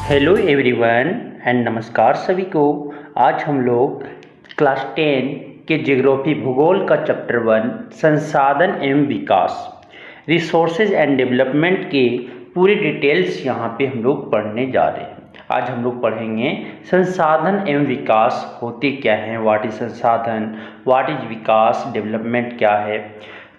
Hello everyone and नमस्कार सभी को। आज हम लोग क्लास 10 के ज्योग्राफी भूगोल का चैप्टर 1 संसाधन एवं विकास रिसोर्सेज एंड डेवलपमेंट के पूरी डिटेल्स यहाँ पे हम लोग पढ़ने जा रहे हैं। आज हम लोग पढ़ेंगे संसाधन एवं विकास होते क्या हैं, व्हाट इज संसाधन, व्हाट इज विकास, डेवलपमेंट क्या है,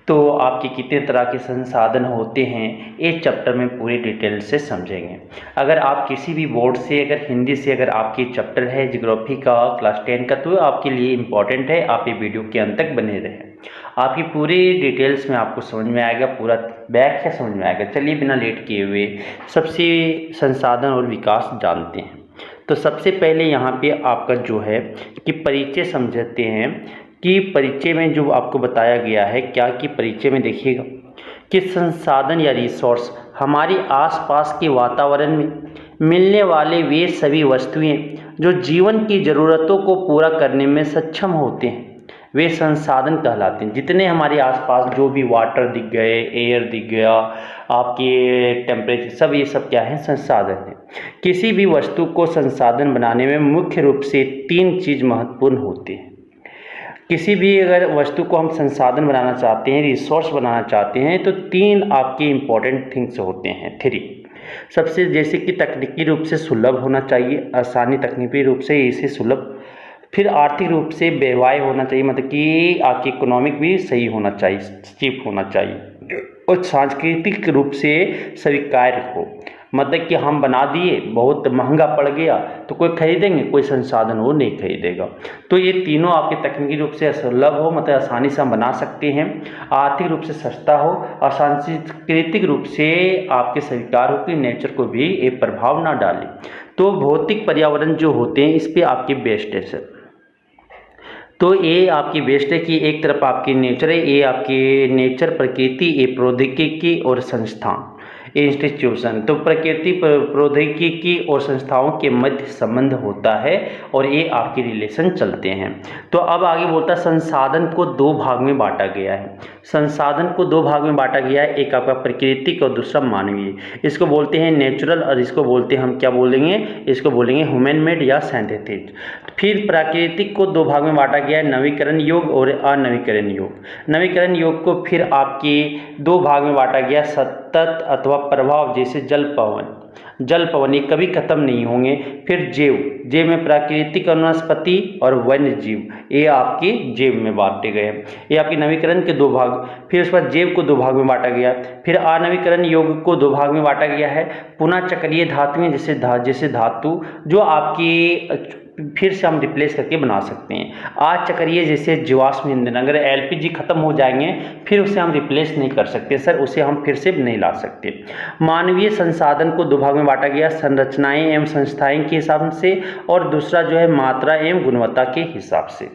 तो आपके कितने तरह के संसाधन होते हैं, इस चैप्टर में पूरी डिटेल से समझेंगे। अगर आप किसी भी बोर्ड से अगर हिंदी से अगर आपके चैप्टर है ज्योग्राफी का क्लास 10 का, तो आपके लिए इम्पॉर्टेंट है आप ये वीडियो के अंत तक बने रहें। आपकी पूरी डिटेल्स में आपको समझ में आएगा, पूरा व्याख्या समझ में आएगा। चलिए बिना लेट किए हुए सबसे संसाधन और विकास जानते हैं। तो सबसे पहले यहाँ पे आपका जो है कि परिचय समझते हैं कि परिचय में जो आपको बताया गया है क्या, कि परिचय में देखिएगा कि संसाधन या रिसोर्स हमारे आसपास के वातावरण में मिलने वाले वे सभी वस्तुएं जो जीवन की ज़रूरतों को पूरा करने में सक्षम होते हैं, वे संसाधन कहलाते हैं। जितने हमारे आसपास जो भी वाटर दिख गए, एयर दिख गया, आपके टेम्परेचर, सब ये सब क्या है, संसाधन है। किसी भी वस्तु को संसाधन बनाने में मुख्य रूप से 3 चीज़ महत्वपूर्ण होती हैं। किसी भी अगर वस्तु को हम संसाधन बनाना चाहते हैं, रिसोर्स बनाना चाहते हैं, तो 3 आपके इम्पोर्टेंट थिंग्स होते हैं। 3 सबसे, जैसे कि तकनीकी रूप से सुलभ होना चाहिए, आसानी तकनीकी रूप से इसे सुलभ, फिर आर्थिक रूप से व्यवहार्य होना चाहिए, मतलब कि आपकी इकोनॉमिक भी सही होना चाहिए, चीप होना चाहिए, और सांस्कृतिक रूप से स्वीकार्य हो, मतलब कि हम बना दिए, बहुत महंगा पड़ गया तो कोई खरीदेंगे, कोई संसाधन वो नहीं खरीदेगा। तो ये तीनों आपके तकनीकी रूप से सुलभ हो, मतलब आसानी से हम बना सकते हैं, आर्थिक रूप से सस्ता हो, और सांस्कृतिक रूप से आपके स्वीकार हो कि नेचर को भी एक प्रभाव ना डाले। तो भौतिक पर्यावरण जो होते हैं इस पर आपके बेस्ट है सर। तो ये आपकी बेस्ट है कि एक तरफ आपकी नेचर है, ये आपके नेचर, प्रकृति, ये प्रौद्योगिकी और संस्थान, इंस्टीट्यूशन। तो प्रकृति, प्रौद्योगिकी और संस्थाओं के मध्य संबंध होता है और ये आपके रिलेशन चलते हैं। तो अब आगे बोलता है संसाधन को 2 भाग में बांटा गया है। संसाधन को 2 भाग में बांटा गया है, एक आपका प्राकृतिक और दूसरा मानवीय। इसको बोलते हैं नेचुरल और इसको बोलते हैं, हम क्या बोलेंगे, इसको बोलेंगे ह्यूमन मेड या सिंथेटिक। फिर प्राकृतिक को 2 भाग में बांटा गया है, नवीकरण योग और अनवीकरण योग। नवीकरण योग को फिर आपके 2 भाग में बांटा गया, सतत अथवा प्रभाव, जैसे जल पवन ये कभी खत्म नहीं होंगे। फिर जैव में प्राकृतिक वनस्पति और वन्य जीव, ये आपके जैव में बांटे गए हैं। ये आपके नवीकरण के 2 भाग। फिर उसके बाद जैव को 2 भाग में बांटा गया। फिर अनवीकरण योग को 2 भाग में बांटा गया है। पुनः चक्रीय धातुएं, जैसे धातु जो आपकी फिर से हम रिप्लेस करके बना सकते हैं। अचक्रीय जैसे जीवाश्म ईंधन, अगर एलपीजी खत्म हो जाएंगे फिर उसे हम रिप्लेस नहीं कर सकते सर, उसे हम फिर से नहीं ला सकते। मानवीय संसाधन को 2 भाग में बांटा गया, संरचनाएं एवं संस्थाएं के हिसाब से, और दूसरा जो है मात्रा एवं गुणवत्ता के हिसाब से।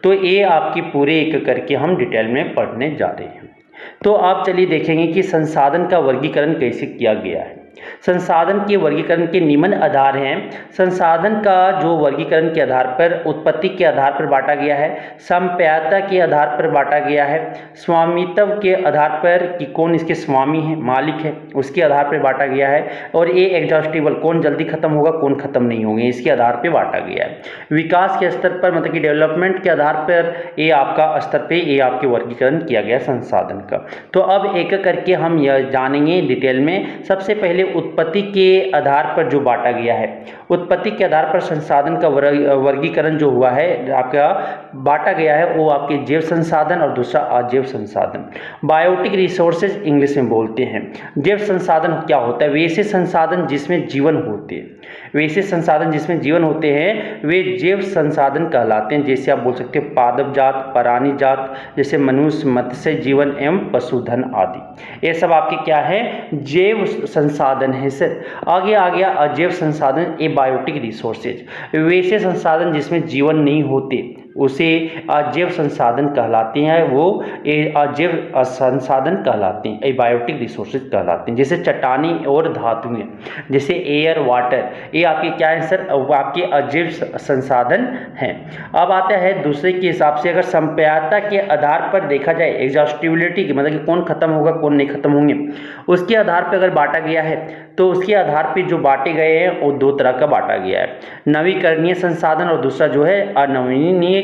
तो ये आपकी पूरे एक करके हम डिटेल में पढ़ने जा रहे हैं। तो आप चलिए देखेंगे कि संसाधन का वर्गीकरण कैसे किया गया है। संसाधन के वर्गीकरण के निम्न आधार हैं। संसाधन का जो वर्गीकरण के आधार पर उत्पत्ति के आधार पर बांटा गया है, संप्राप्यता के आधार पर बांटा गया है, स्वामित्व के आधार पर कि कौन इसके स्वामी है, मालिक है, उसके आधार पर बांटा गया है, और ये एग्जॉस्टिबल, कौन जल्दी खत्म होगा कौन खत्म नहीं होंगे, इसके आधार पर बांटा गया है। विकास के स्तर पर, मतलब कि डेवलपमेंट के आधार पर ये आपका स्तर पे ये आपके वर्गीकरण किया गया संसाधन का। तो अब एक करके हम यह जानेंगे डिटेल में। सबसे पहले उत्पत्ति के आधार पर जो बांटा गया है, उत्पत्ति के आधार पर संसाधन का वर्गीकरण जो हुआ है आपका बांटा गया है, वो आपके जैव संसाधन और दूसरा अजैव संसाधन। बायोटिक रिसोर्सेज इंग्लिश में बोलते हैं। जैव संसाधन क्या होता है, वैसे संसाधन जिसमें जीवन होते हैं, वैसे संसाधन जिसमें जीवन होते हैं वे जैव संसाधन कहलाते हैं। जैसे आप बोल सकते हो पादप जात, प्राणी जात, जैसे मनुष्य, मत्स्य जीवन एवं पशुधन आदि, ये सब आपके क्या है, जैव संसाधन है सर। आगे आ गया अजैव संसाधन, ए बायोटिक रिसोर्सेज, वैसे संसाधन जिसमें जीवन नहीं होते उसे अजैव संसाधन कहलाते हैं, वो अजैव संसाधन कहलाते हैं, एबायोटिक रिसोर्सेज कहलाते हैं। जैसे चट्टानी और धातुएं, जैसे एयर, वाटर, ये आपके क्या है सर, आपके अजैव संसाधन हैं। अब आता है दूसरे के हिसाब से, अगर संप्रायता के आधार पर देखा जाए, एग्जॉस्टिबिलिटी की मतलब कि कौन खत्म होगा कौन नहीं खत्म होंगे, उसके आधार पर अगर बांटा गया है तो उसके आधार पर जो बांटे गए हैं वो दो तरह का बांटा गया है, नवीकरणीय संसाधन और दूसरा जो है अनवीकरणीय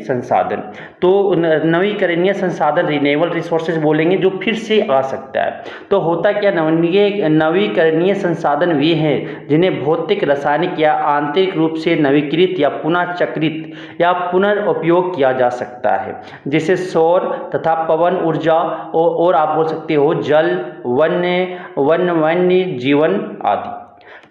संसाधन। तो नवीकरणीय संसाधन रिन्यूएबल रिसोर्सेज बोलेंगे, जो फिर से आ सकता है। तो होता क्या, नवीकरणीय संसाधन वे हैं जिन्हें भौतिक, रासायनिक या आंतरिक रूप से नवीकृत या पुनः चक्रित या पुनर्उपयोग किया जा सकता है, जैसे सौर तथा पवन ऊर्जा, और आप बोल सकते हो जल, वन्य जीवन आदि।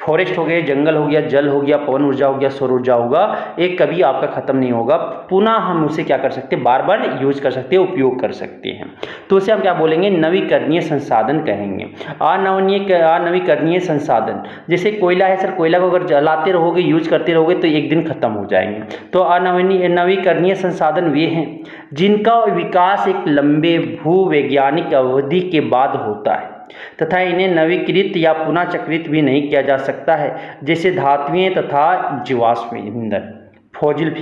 फॉरेस्ट हो गए, जंगल हो गया, जल हो गया, पवन ऊर्जा हो गया, सौर ऊर्जा होगा, एक कभी आपका खत्म नहीं होगा, पुनः हम उसे क्या कर सकते हैं, बार बार यूज कर सकते हैं, उपयोग कर सकते हैं। तो उसे हम क्या बोलेंगे, नवीकरणीय संसाधन कहेंगे। अनवीकरणीय संसाधन, जैसे कोयला है सर, कोयला को अगर जलाते रहोगे, यूज करते रहोगे तो एक दिन खत्म हो जाएंगे। तो नवीकरणीय संसाधन वे हैं जिनका विकास एक लंबे भूवैज्ञानिक अवधि के बाद होता है तथा इन्हें नवीकृत या पुनः चक्रित भी नहीं किया जा सकता है, जैसे धातुएं तथा जीवाश्म ईंधन, फॉसिल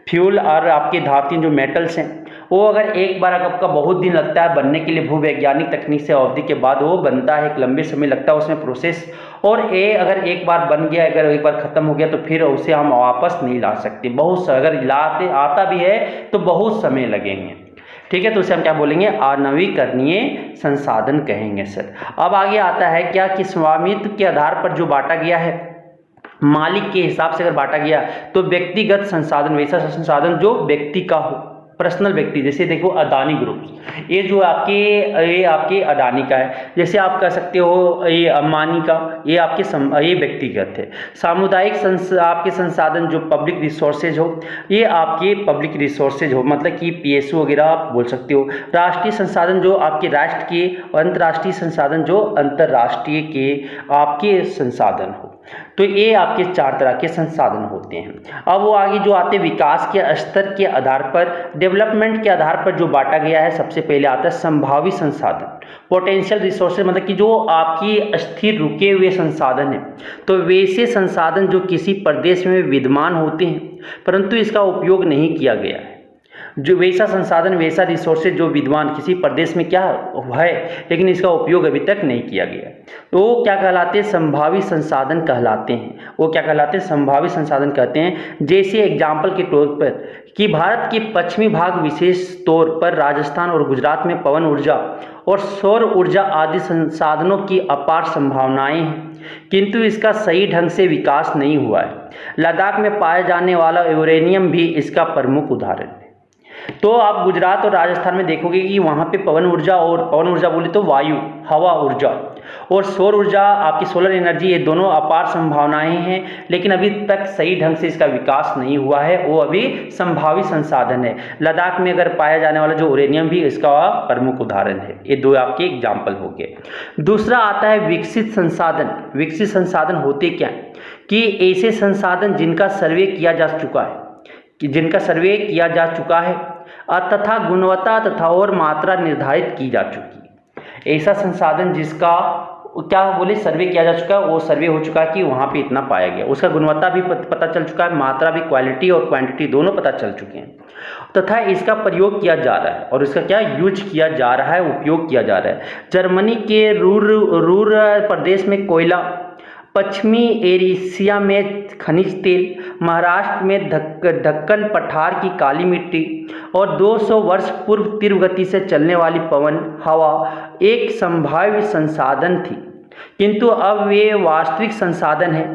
फ्यूल और आपके धातुएं जो मेटल्स हैं, वो अगर एक बार आपका बहुत दिन लगता है बनने के लिए, भूवैज्ञानिक तकनीक से अवधि के बाद वो बनता है, एक लंबे समय लगता है उसमें प्रोसेस, और ये अगर एक बार बन गया, अगर एक बार खत्म हो गया तो फिर उसे हम वापस नहीं ला सकते, बहुत अगर लाते आता भी है तो बहुत समय लगेंगे। ठीक है, तो उसे हम क्या बोलेंगे, अनवीकरणीय संसाधन कहेंगे सर। अब आगे आता है क्या कि स्वामित्व के आधार पर जो बांटा गया है, मालिक के हिसाब से अगर बांटा गया तो व्यक्तिगत संसाधन, वैसा संसाधन जो व्यक्ति का हो, पर्सनल व्यक्ति, जैसे देखो अदानी ग्रुप, ये जो आपके अदानी का है, जैसे आप कह सकते हो ये अंबानी का, ये व्यक्तिगत है। सामुदायिक आपके संसाधन जो पब्लिक रिसोर्सेज हो, ये आपके पब्लिक रिसोर्सेज हो, मतलब कि पीएसयू वगैरह आप बोल सकते हो। राष्ट्रीय संसाधन जो आपके राष्ट्र के, अंतर्राष्ट्रीय संसाधन जो अंतर्राष्ट्रीय के आपके संसाधन हो। तो ये आपके चार तरह के संसाधन होते हैं। अब वो आगे जो आते विकास के स्तर के आधार पर, डेवलपमेंट के आधार पर जो बांटा गया है, सबसे पहले आता है संभावित संसाधन, पोटेंशियल रिसोर्सेज, मतलब कि जो आपकी स्थिर रुके हुए संसाधन है। तो वैसे संसाधन जो किसी प्रदेश में विद्यमान होते हैं परंतु इसका उपयोग नहीं किया गया है, जो वैसा संसाधन, वैसा रिसोर्सेज जो विद्वान किसी प्रदेश में क्या है लेकिन इसका उपयोग अभी तक नहीं किया गया, तो वो क्या कहलाते हैं, संभावित संसाधन कहलाते हैं। वो क्या कहलाते हैं, संभावित संसाधन कहते हैं। जैसे एग्जाम्पल के तौर पर कि भारत के पश्चिमी भाग, विशेष तौर पर राजस्थान और गुजरात में पवन ऊर्जा और सौर ऊर्जा आदि संसाधनों की अपार संभावनाएं हैं, किंतु इसका सही ढंग से विकास नहीं हुआ है। लद्दाख में पाया जाने वाला यूरेनियम भी इसका प्रमुख उदाहरण है। तो आप गुजरात और राजस्थान में देखोगे कि वहाँ पे पवन ऊर्जा, और पवन ऊर्जा बोले तो वायु, हवा ऊर्जा, और सौर ऊर्जा आपकी सोलर एनर्जी, ये दोनों अपार संभावनाएं हैं, लेकिन अभी तक सही ढंग से इसका विकास नहीं हुआ है, वो अभी संभावित संसाधन है। लद्दाख में अगर पाया जाने वाला जो यूरेनियम भी इसका प्रमुख उदाहरण है। ये दो आपके एग्जाम्पल हो गए। दूसरा आता है विकसित संसाधन। विकसित संसाधन होते क्या है कि ऐसे संसाधन जिनका सर्वे किया जा चुका है तथा गुणवत्ता तथा और मात्रा निर्धारित की जा चुकी है। ऐसा संसाधन जिसका क्या बोले सर्वे किया जा चुका है, वो सर्वे हो चुका है कि वहाँ पे इतना पाया गया, उसका गुणवत्ता भी पता चल चुका है, मात्रा भी, क्वालिटी और क्वांटिटी दोनों पता चल चुके हैं, तथा इसका प्रयोग किया जा रहा है और इसका क्या यूज किया जा रहा है, उपयोग किया जा रहा है। जर्मनी के रूर प्रदेश में कोयला, पश्चिमी एशिया में खनिज तेल, महाराष्ट्र में दक्कन पठार की काली मिट्टी और 200 वर्ष पूर्व तीव्र गति से चलने वाली पवन हवा एक संभाव्य संसाधन थी, किंतु अब वे वास्तविक संसाधन है,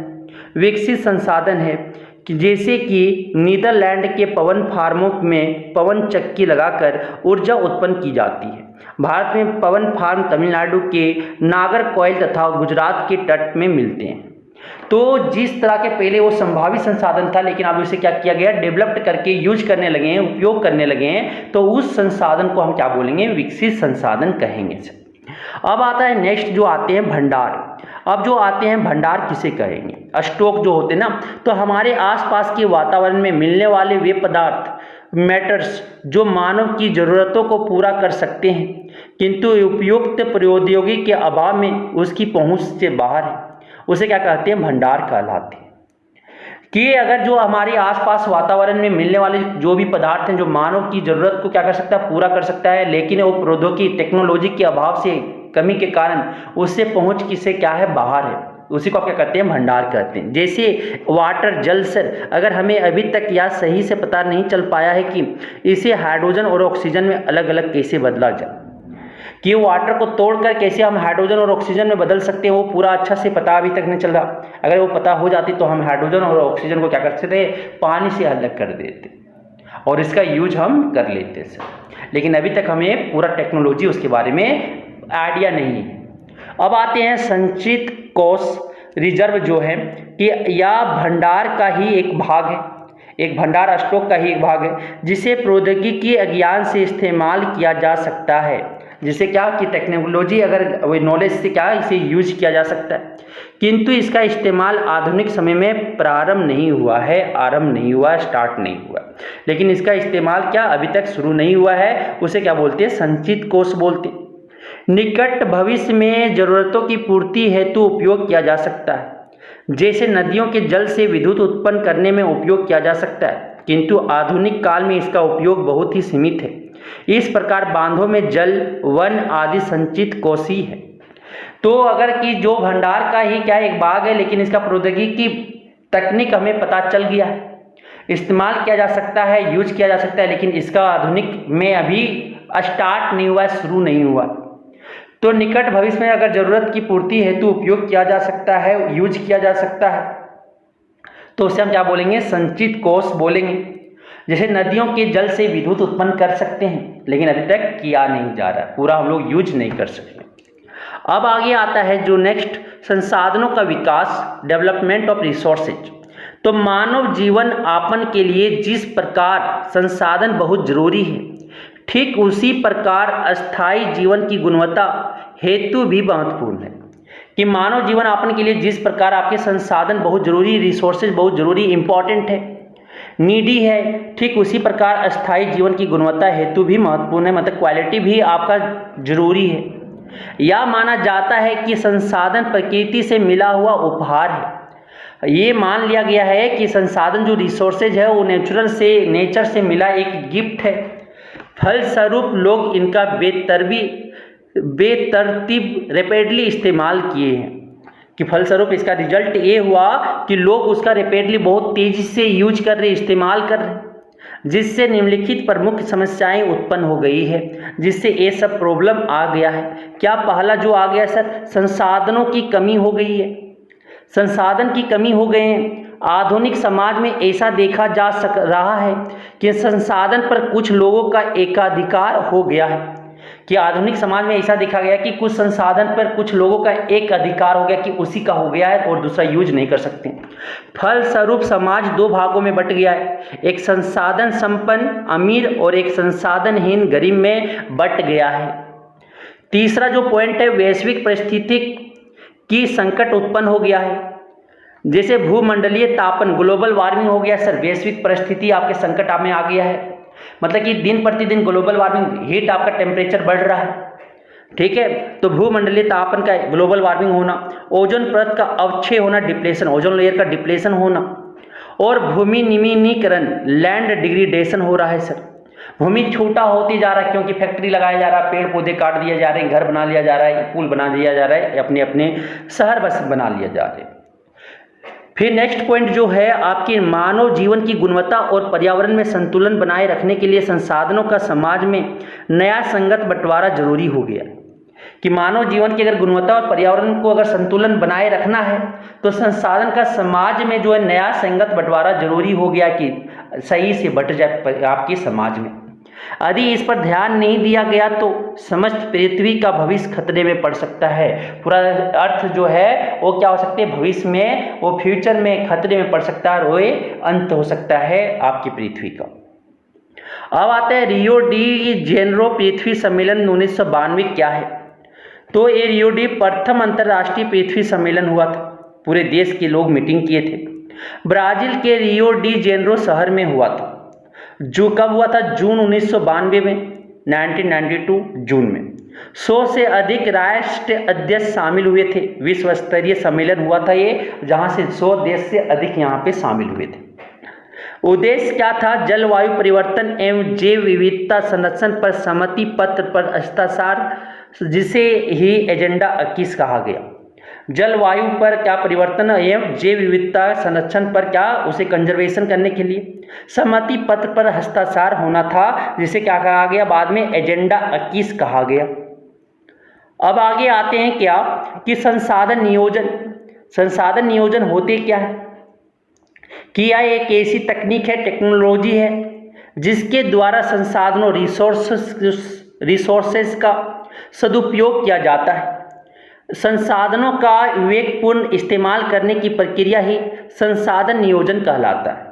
विकसित संसाधन है, कि जैसे कि नीदरलैंड के पवन फार्मों में पवन चक्की लगाकर ऊर्जा उत्पन्न की जाती है। भारत में पवन फार्म तमिलनाडु के नागरकोइल तथा गुजरात के तट में मिलते हैं। तो जिस तरह के पहले वो संभावित संसाधन था, लेकिन अब उसे क्या किया गया, डेवलप्ड करके यूज करने लगे हैं, उपयोग करने लगे हैं, तो उस संसाधन को हम क्या बोलेंगे, विकसित संसाधन कहेंगे। अब आता है नेक्स्ट जो आते हैं भंडार। अब जो आते हैं भंडार किसे कहेंगे, स्टॉक जो होते हैं ना, तो हमारे आसपास के वातावरण में मिलने वाले वे पदार्थ मैटर्स जो मानव की ज़रूरतों को पूरा कर सकते हैं किंतु उपयुक्त प्रौद्योगिकी के अभाव में उसकी पहुंच से बाहर है, उसे क्या कहते हैं, भंडार कहलाते हैं। कि अगर जो हमारे आसपास वातावरण में मिलने वाले जो भी पदार्थ हैं जो मानव की ज़रूरत को क्या कर सकता है, पूरा कर सकता है, लेकिन वो प्रौद्योगिकी टेक्नोलॉजी के अभाव से, कमी के कारण उससे पहुंच किसे क्या है, बाहर है, उसी को आप क्या कहते हैं, भंडार कहते हैं। जैसे वाटर, जल सर, अगर हमें अभी तक यह सही से पता नहीं चल पाया है कि इसे हाइड्रोजन और ऑक्सीजन में अलग अलग कैसे बदला जाए, कि वाटर को तोड़कर कैसे हम हाइड्रोजन और ऑक्सीजन में बदल सकते हैं, वो पूरा अच्छा से पता अभी तक नहीं चल रहा। अगर वो पता हो जाती तो हम हाइड्रोजन और ऑक्सीजन को क्या कर सकते, पानी से अलग कर देते और इसका यूज हम कर लेते सर, लेकिन अभी तक हमें पूरा टेक्नोलॉजी उसके बारे में आइडिया नहीं है। अब आते हैं संचित कोष रिजर्व जो है कि यह भंडार का ही एक भाग है, एक भंडार स्टॉक का ही एक भाग है जिसे प्रौद्योगिकी के ज्ञान से इस्तेमाल किया जा सकता है, जिसे क्या कि टेक्नोलॉजी अगर नॉलेज से क्या इसे यूज किया जा सकता है, किंतु इसका इस्तेमाल आधुनिक समय में प्रारंभ नहीं हुआ है, आरंभ नहीं हुआ, स्टार्ट नहीं हुआ, लेकिन इसका इस्तेमाल क्या अभी तक शुरू नहीं हुआ है, उसे क्या बोलते हैं, संचित कोष बोलते हैं। निकट भविष्य में जरूरतों की पूर्ति हेतु उपयोग किया जा सकता है, जैसे नदियों के जल से विद्युत उत्पन्न करने में उपयोग किया जा सकता है, किंतु आधुनिक काल में इसका उपयोग बहुत ही सीमित है। इस प्रकार बांधों में जल, वन आदि संचित कोषी है। तो अगर कि जो भंडार का ही क्या एक भाग है, लेकिन इसका प्रौद्योगिकी तकनीक हमें पता चल गया है, इस्तेमाल किया जा सकता है, यूज किया जा सकता है, लेकिन इसका आधुनिक में अभी स्टार्ट नहीं हुआ, शुरू नहीं हुआ। तो निकट भविष्य में अगर जरूरत की पूर्ति हेतु उपयोग किया जा सकता है, यूज किया जा सकता है, तो उसे हम क्या बोलेंगे, संचित कोष बोलेंगे। जैसे नदियों के जल से विद्युत उत्पन्न कर सकते हैं, लेकिन अभी तक किया नहीं जा रहा, पूरा हम लोग यूज नहीं कर सकते। अब आगे आता है जो नेक्स्ट, संसाधनों का विकास, डेवलपमेंट ऑफ रिसोर्सेज। तो मानव जीवन यापन के लिए जिस प्रकार संसाधन बहुत जरूरी है, ठीक उसी प्रकार अस्थायी जीवन की गुणवत्ता हेतु भी महत्वपूर्ण है। कि मानव जीवन यापन के लिए जिस प्रकार आपके संसाधन बहुत जरूरी, रिसोर्सेज बहुत जरूरी, इंपॉर्टेंट है, नीडी है, ठीक उसी प्रकार अस्थायी जीवन की गुणवत्ता हेतु भी महत्वपूर्ण है, मतलब क्वालिटी भी आपका जरूरी है। यह माना जाता है कि संसाधन प्रकृति से मिला हुआ उपहार है। ये मान लिया गया है कि संसाधन जो रिसोर्सेज है वो नेचर से मिला एक गिफ्ट है, फलस्वरूप लोग इनका बेतरतीब रैपिडली इस्तेमाल किए हैं। कि फलस्वरूप इसका रिजल्ट ये हुआ कि लोग उसका रैपिडली बहुत तेजी से यूज कर रहे, इस्तेमाल कर रहे, जिससे निम्नलिखित प्रमुख समस्याएं उत्पन्न हो गई है, जिससे ये सब प्रॉब्लम आ गया है। क्या पहला जो आ गया सर, संसाधनों की कमी हो गई है, संसाधन की कमी हो गए हैं। आधुनिक समाज में ऐसा देखा जा रहा है कि संसाधन पर कुछ लोगों का एकाधिकार हो गया है, कि आधुनिक समाज में ऐसा देखा गया कि कुछ संसाधन पर कुछ लोगों का एक अधिकार हो गया, कि उसी का हो गया है और दूसरा यूज नहीं कर सकते। फलस्वरूप समाज दो भागों में बट गया है, एक संसाधन संपन्न अमीर और एक संसाधनहीन गरीब में बट गया है। तीसरा जो पॉइंट है, वैश्विक परिस्थिति की संकट उत्पन्न हो गया है, जैसे भूमंडलीय तापन, ग्लोबल वार्मिंग हो गया सर, वैश्विक परिस्थिति आपके संकट में आ गया है, मतलब कि दिन प्रतिदिन ग्लोबल वार्मिंग, हीट आपका टेम्परेचर बढ़ रहा है, ठीक है। तो भूमंडलीय तापन का, ग्लोबल वार्मिंग होना, ओजोन परत का अवक्षय होना, डिप्लेशन, ओजोन लेयर का डिप्लेशन होना, और भूमि निम्नीकरण, लैंड डिग्रेडेशन हो रहा है सर। भूमि छोटा होती जा रहा है क्योंकि फैक्ट्री लगाया जा रहा है, पेड़ पौधे काट दिए जा रहे हैं, घर बना लिया जा रहा है, पुल बना दिया जा रहा है, अपने अपने शहर बस बना लिया जा रहे हैं। फिर नेक्स्ट पॉइंट जो है आपके मानव जीवन की गुणवत्ता और पर्यावरण में संतुलन बनाए रखने के लिए संसाधनों का समाज में नया संगत बंटवारा जरूरी हो गया। कि मानव जीवन की अगर गुणवत्ता और पर्यावरण को अगर संतुलन बनाए रखना है तो संसाधन का समाज में जो है नया संगत बंटवारा जरूरी हो गया, कि सही से बट जाए आपके समाज में। यदि इस पर ध्यान नहीं दिया गया तो समस्त पृथ्वी का भविष्य खतरे में पड़ सकता है। पूरा अर्थ जो है वो क्या हो सकते हैं, भविष्य में, वो फ्यूचर में खतरे में पड़ सकता है, वो अंत हो सकता है आपकी पृथ्वी का। अब आता है रियो डी जेनेरो पृथ्वी सम्मेलन 1992 क्या है। तो ये रियो डी प्रथम अंतर्राष्ट्रीय पृथ्वी सम्मेलन हुआ था, पूरे देश के लोग मीटिंग किए थे। ब्राजील के रियो डी जेनेरो शहर में हुआ था, जो कब हुआ था? जून 1992 में, 1992 जून में। 100 से अधिक राष्ट्र अध्यक्ष शामिल हुए थे। विश्व स्तरीय सम्मेलन हुआ था ये, जहां से 100 देश से अधिक यहाँ पे शामिल हुए थे। उद्देश्य क्या था? जलवायु परिवर्तन एवं जैव विविधता संरक्षण पर सहमति पत्र पर हस्ताक्षर, जिसे ही एजेंडा 21 कहा गया। जलवायु पर क्या परिवर्तन एवं जैव विविधता संरक्षण पर क्या, उसे कंजर्वेशन करने के लिए सहमति पत्र पर हस्ताक्षर होना था, जिसे क्या कहा गया? बाद में एजेंडा 21 कहा गया। अब आगे आते हैं क्या कि संसाधन नियोजन। संसाधन नियोजन होते क्या है? कि यह एक ऐसी तकनीक है, टेक्नोलॉजी है, जिसके द्वारा संसाधनों रिसोर्सेस का सदुपयोग किया जाता है। संसाधनों का विवेकपूर्ण इस्तेमाल करने की प्रक्रिया ही संसाधन नियोजन कहलाता है।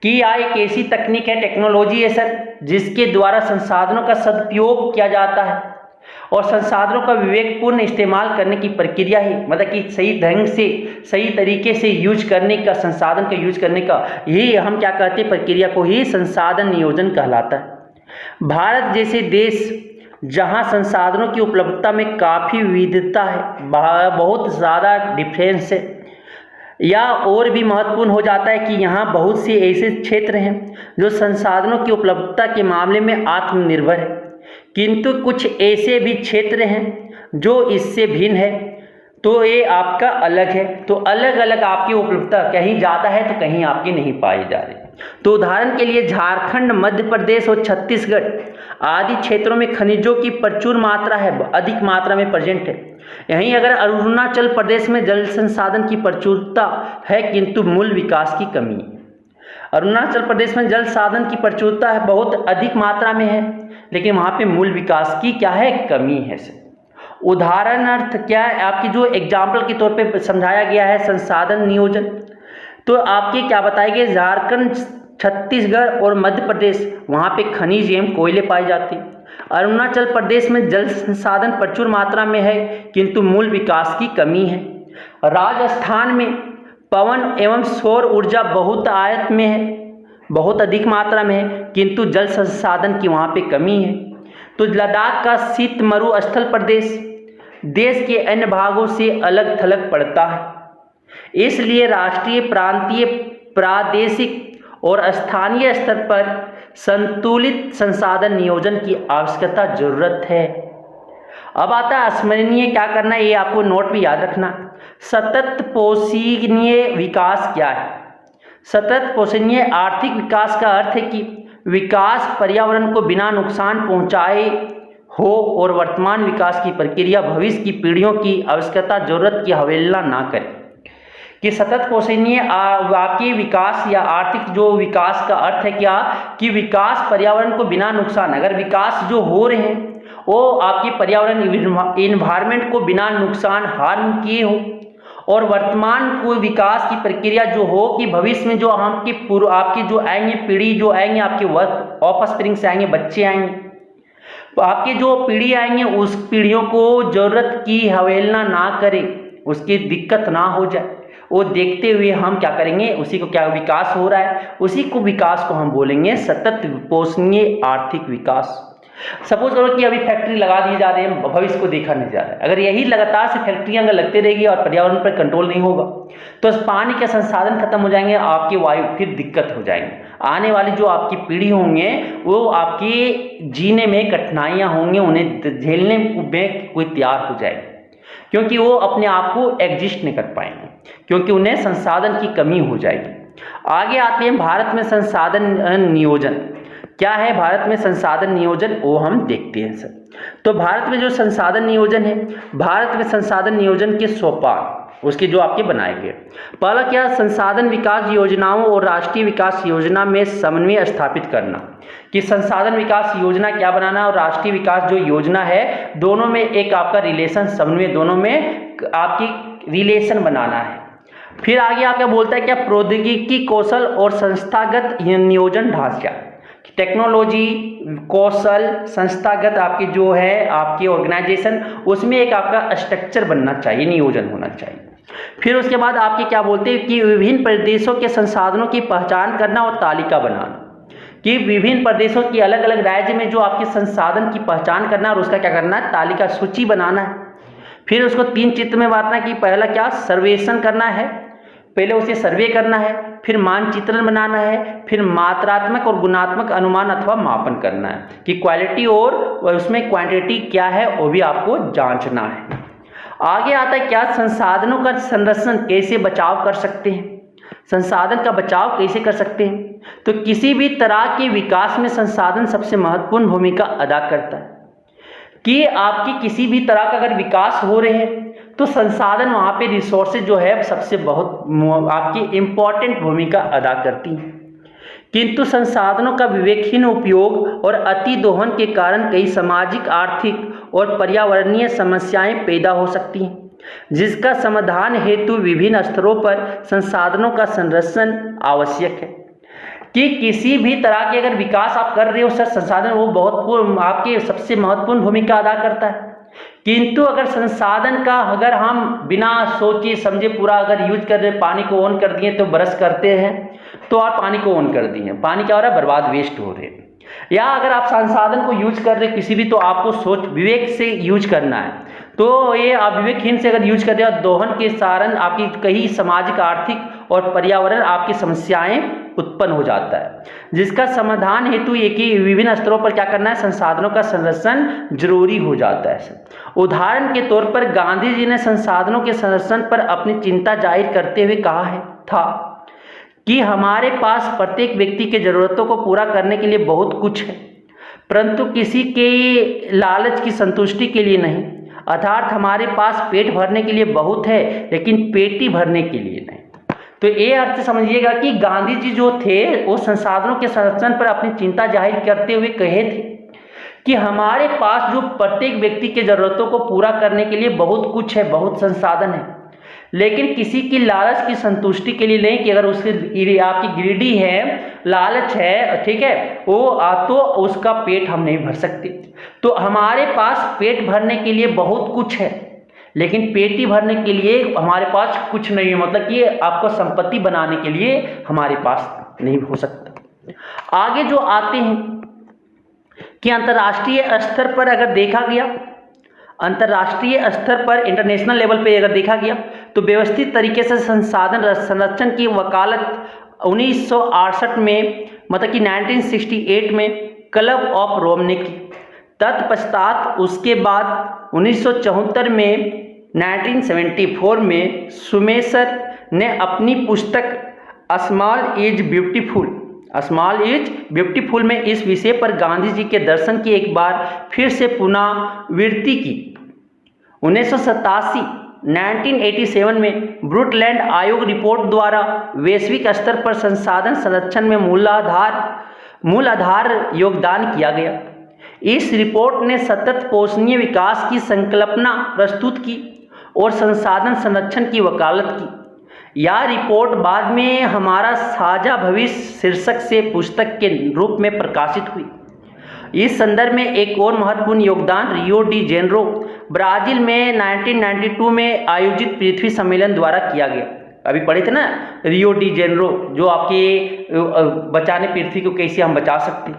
कि यह एक ऐसी तकनीक है, टेक्नोलॉजी है सर, जिसके द्वारा संसाधनों का सदुपयोग किया जाता है और संसाधनों का विवेकपूर्ण इस्तेमाल करने की प्रक्रिया ही, मतलब कि सही ढंग से, सही तरीके से यूज करने का, संसाधन का यूज करने का, यही हम क्या कहते हैं? प्रक्रिया को ही संसाधन नियोजन कहलाता है। भारत जैसे देश, जहां संसाधनों की उपलब्धता में काफ़ी विविधता है, बहुत ज़्यादा डिफरेंस है, या और भी महत्वपूर्ण हो जाता है कि यहाँ बहुत से ऐसे क्षेत्र हैं जो संसाधनों की उपलब्धता के मामले में आत्मनिर्भर है, किंतु कुछ ऐसे भी क्षेत्र हैं जो इससे भिन्न है, तो ये आपका अलग है। तो अलग अलग आपकी उपलब्धता कहीं ज़्यादा है तो कहीं आपकी नहीं पाई जा रही। तो उदाहरण के लिए झारखंड, मध्य प्रदेश और छत्तीसगढ़ आदि क्षेत्रों में खनिजों की प्रचुर मात्रा है, अधिक मात्रा में प्रेजेंट है। यहीं अगर अरुणाचल प्रदेश में जल संसाधन की प्रचुरता है, किंतु मूल विकास की कमी है। अरुणाचल प्रदेश में जल साधन की प्रचुरता है, बहुत अधिक मात्रा में है, लेकिन वहाँ पे मूल विकास की क्या है? कमी है। उदाहरण अर्थ क्या है? आपकी जो एग्जाम्पल के तौर पे समझाया गया है संसाधन नियोजन, तो आपके क्या बताए गए? झारखंड, छत्तीसगढ़ और मध्य प्रदेश, वहाँ पे खनिज एवं कोयले पाए जाते हैं। अरुणाचल प्रदेश में जल संसाधन प्रचुर मात्रा में है, किंतु मूल विकास की कमी है। राजस्थान में पवन एवं सौर ऊर्जा बहुत आयत में है, बहुत अधिक मात्रा में है, किंतु जल संसाधन की वहाँ पे कमी है। तो लद्दाख का शीत मरुस्थल प्रदेश देश के अन्य भागों से अलग थलग पड़ता है, इसलिए राष्ट्रीय, प्रांतीय, प्रादेशिक और स्थानीय स्तर पर संतुलित संसाधन नियोजन की आवश्यकता जरूरत है। अब आता है स्मरणीय, क्या करना है ये आपको नोट में याद रखना। सतत पोषणीय विकास क्या है? सतत पोषणीय आर्थिक विकास का अर्थ है कि विकास पर्यावरण को बिना नुकसान पहुंचाए हो और वर्तमान विकास की प्रक्रिया भविष्य की पीढ़ियों की आवश्यकता जरूरत की अवहेलना ना करे। कि सतत पोषणीय आपकी विकास या आर्थिक जो विकास का अर्थ है क्या? कि विकास पर्यावरण को बिना नुकसान, अगर विकास जो हो रहे हैं वो आपके पर्यावरण इन्वायरमेंट को बिना नुकसान हार्म किए हो, और वर्तमान को विकास की प्रक्रिया जो हो कि भविष्य में जो आपकी जो आएंगे पीढ़ी, जो आएंगे आपके ऑफस्प्रिंग से आएंगे, बच्चे आएंगे, तो आपकी जो पीढ़ी आएंगे उस पीढ़ियों को जरूरत की अवहेलना ना करे, उसकी दिक्कत ना हो जाए, वो देखते हुए हम क्या करेंगे? उसी को क्या विकास हो रहा है, उसी को विकास को हम बोलेंगे सतत पोषणीय आर्थिक विकास। सपोज करो कि अभी फैक्ट्री लगा दी जा रही है, भविष्य को देखा नहीं जा रहा है। अगर यही लगातार से फैक्ट्रियां अगर लगती रहेगी और पर्यावरण पर कंट्रोल नहीं होगा तो पानी के संसाधन खत्म हो जाएंगे, आपकी वायु फिर दिक्कत हो जाएंगे। आने वाली जो आपकी पीढ़ी होंगे वो आपकी जीने में कठिनाइयां होंगी, उन्हें झेलने में कोई तैयार हो जाएगी, क्योंकि वो अपने आप को एग्जिस्ट नहीं कर पाएंगे, क्योंकि उन्हें संसाधन की कमी हो जाएगी। आगे आते हैं भारत में संसाधन नियोजन क्या है? भारत में संसाधन नियोजन वो हम देखते हैं सर। तो भारत में जो संसाधन नियोजन है, भारत में संसाधन नियोजन के सोपान उसके जो आपके बनाए गए। पहला क्या? संसाधन विकास योजनाओं और राष्ट्रीय विकास योजना में समन्वय स्थापित करना। कि संसाधन विकास योजना क्या बनाना और राष्ट्रीय विकास जो योजना है, दोनों में एक आपका रिलेशन, समन्वय, दोनों में आपकी रिलेशन बनाना है। फिर आगे आपका बोलता है क्या? प्रौद्योगिकी, कौशल और संस्थागत नियोजन ढांचा। टेक्नोलॉजी, कौशल, संस्थागत आपकी जो है आपकी ऑर्गेनाइजेशन, उसमें एक आपका स्ट्रक्चर बनना चाहिए, नियोजन होना चाहिए। फिर उसके बाद आपके क्या बोलते हैं कि विभिन्न प्रदेशों के संसाधनों की पहचान करना और तालिका बनाना, कि विभिन्न प्रदेशों की अलग अलग राज्य में जो आपके संसाधन की पहचान करना और उसका क्या करना है, तालिका सूची बनाना है। फिर उसको 3 चित्र में बांटना कि पहला क्या सर्वेक्षण करना है, पहले उसे सर्वे करना है, फिर मानचित्रण बनाना है, फिर मात्रात्मक और गुणात्मक अनुमान अथवा मापन करना है कि क्वालिटी और उसमें क्वांटिटी क्या है वो भी आपको जांचना है। आगे आता है क्या संसाधनों का संरक्षण कैसे बचाव कर सकते हैं, संसाधन का बचाव कैसे कर सकते हैं। तो किसी भी तरह के विकास में संसाधन सबसे महत्वपूर्ण भूमिका अदा करता है कि आपकी किसी भी तरह का अगर विकास हो रहे हैं तो संसाधन वहाँ पे रिसोर्सेज जो है सबसे बहुत आपकी इम्पॉर्टेंट भूमिका अदा करती हैं। किंतु संसाधनों का विवेकहीन उपयोग और अति दोहन के कारण कई सामाजिक, आर्थिक और पर्यावरणीय समस्याएं पैदा हो सकती हैं, जिसका समाधान हेतु विभिन्न स्तरों पर संसाधनों का संरक्षण आवश्यक है। कि किसी भी तरह के अगर विकास आप कर रहे हो सर, संसाधन वो बहुत आपके सबसे महत्वपूर्ण भूमिका अदा करता है। किंतु अगर संसाधन का अगर हम बिना सोचे समझे पूरा अगर यूज कर रहे, पानी को ऑन कर दिए तो ब्रश करते हैं तो आप पानी को ऑन कर दिए, पानी क्या हो रहा है, बर्बाद, वेस्ट हो रहे हैं। या अगर आप संसाधन को यूज कर रहे किसी भी, तो आपको सोच विवेक से यूज करना है। तो ये आप विवेकहीन से अगर यूज कर रहे हो, दोहन के कारण आपकी कई सामाजिक, आर्थिक और पर्यावरण आपकी समस्याएं उत्पन्न हो जाता है, जिसका समाधान हेतु एक ही विभिन्न स्तरों पर क्या करना है, संसाधनों का संरक्षण जरूरी हो जाता है। उदाहरण के तौर पर गांधी जी ने संसाधनों के संरक्षण पर अपनी चिंता जाहिर करते हुए कहा था कि हमारे पास प्रत्येक व्यक्ति के जरूरतों को पूरा करने के लिए बहुत कुछ है, परंतु किसी के लालच की संतुष्टि के लिए नहीं। अर्थात हमारे पास पेट भरने के लिए बहुत है लेकिन पेटी भरने के लिए नहीं। तो ये अर्थ समझिएगा कि गांधी जी जो थे वो संसाधनों के संरक्षण पर अपनी चिंता जाहिर करते हुए कहे थे कि हमारे पास जो प्रत्येक व्यक्ति के जरूरतों को पूरा करने के लिए बहुत कुछ है, बहुत संसाधन है, लेकिन किसी की लालच की संतुष्टि के लिए नहीं, कि अगर उसकी आपकी ग्रीडी है, लालच है, ठीक है, वो तो उसका पेट हम नहीं भर सकते। तो हमारे पास पेट भरने के लिए बहुत कुछ है लेकिन पेटी भरने के लिए हमारे पास कुछ नहीं है, मतलब कि आपको संपत्ति बनाने के लिए हमारे पास नहीं हो सकता। आगे जो आते हैं कि अंतर्राष्ट्रीय स्तर पर अगर देखा गया, अंतर्राष्ट्रीय स्तर पर इंटरनेशनल लेवल पे अगर देखा गया तो व्यवस्थित तरीके से संसाधन संरक्षण की वकालत 1968 में, मतलब कि 1968 में क्लब ऑफ रोम ने की। तत्पश्चात उसके बाद 1974 में 1974 में सुमेसर ने अपनी पुस्तक स्मॉल इज ब्यूटीफुल में इस विषय पर गांधी जी के दर्शन की एक बार फिर से पुनरावृत्ति की। 1987 में ब्रुटलैंड आयोग रिपोर्ट द्वारा वैश्विक स्तर पर संसाधन संरक्षण में मूलाधार योगदान किया गया। इस रिपोर्ट ने सतत पोषणीय विकास की संकल्पना प्रस्तुत की और संसाधन संरक्षण की वकालत की। यह रिपोर्ट बाद में हमारा साझा भविष्य शीर्षक से पुस्तक के रूप में प्रकाशित हुई। इस संदर्भ में एक और महत्वपूर्ण योगदान रियो डी जेनेरो, ब्राजील में 1992 में आयोजित पृथ्वी सम्मेलन द्वारा किया गया। अभी पढ़े थे ना रियो डी जेनेरो, जो आपके बचाने पृथ्वी को कैसे हम बचा सकते।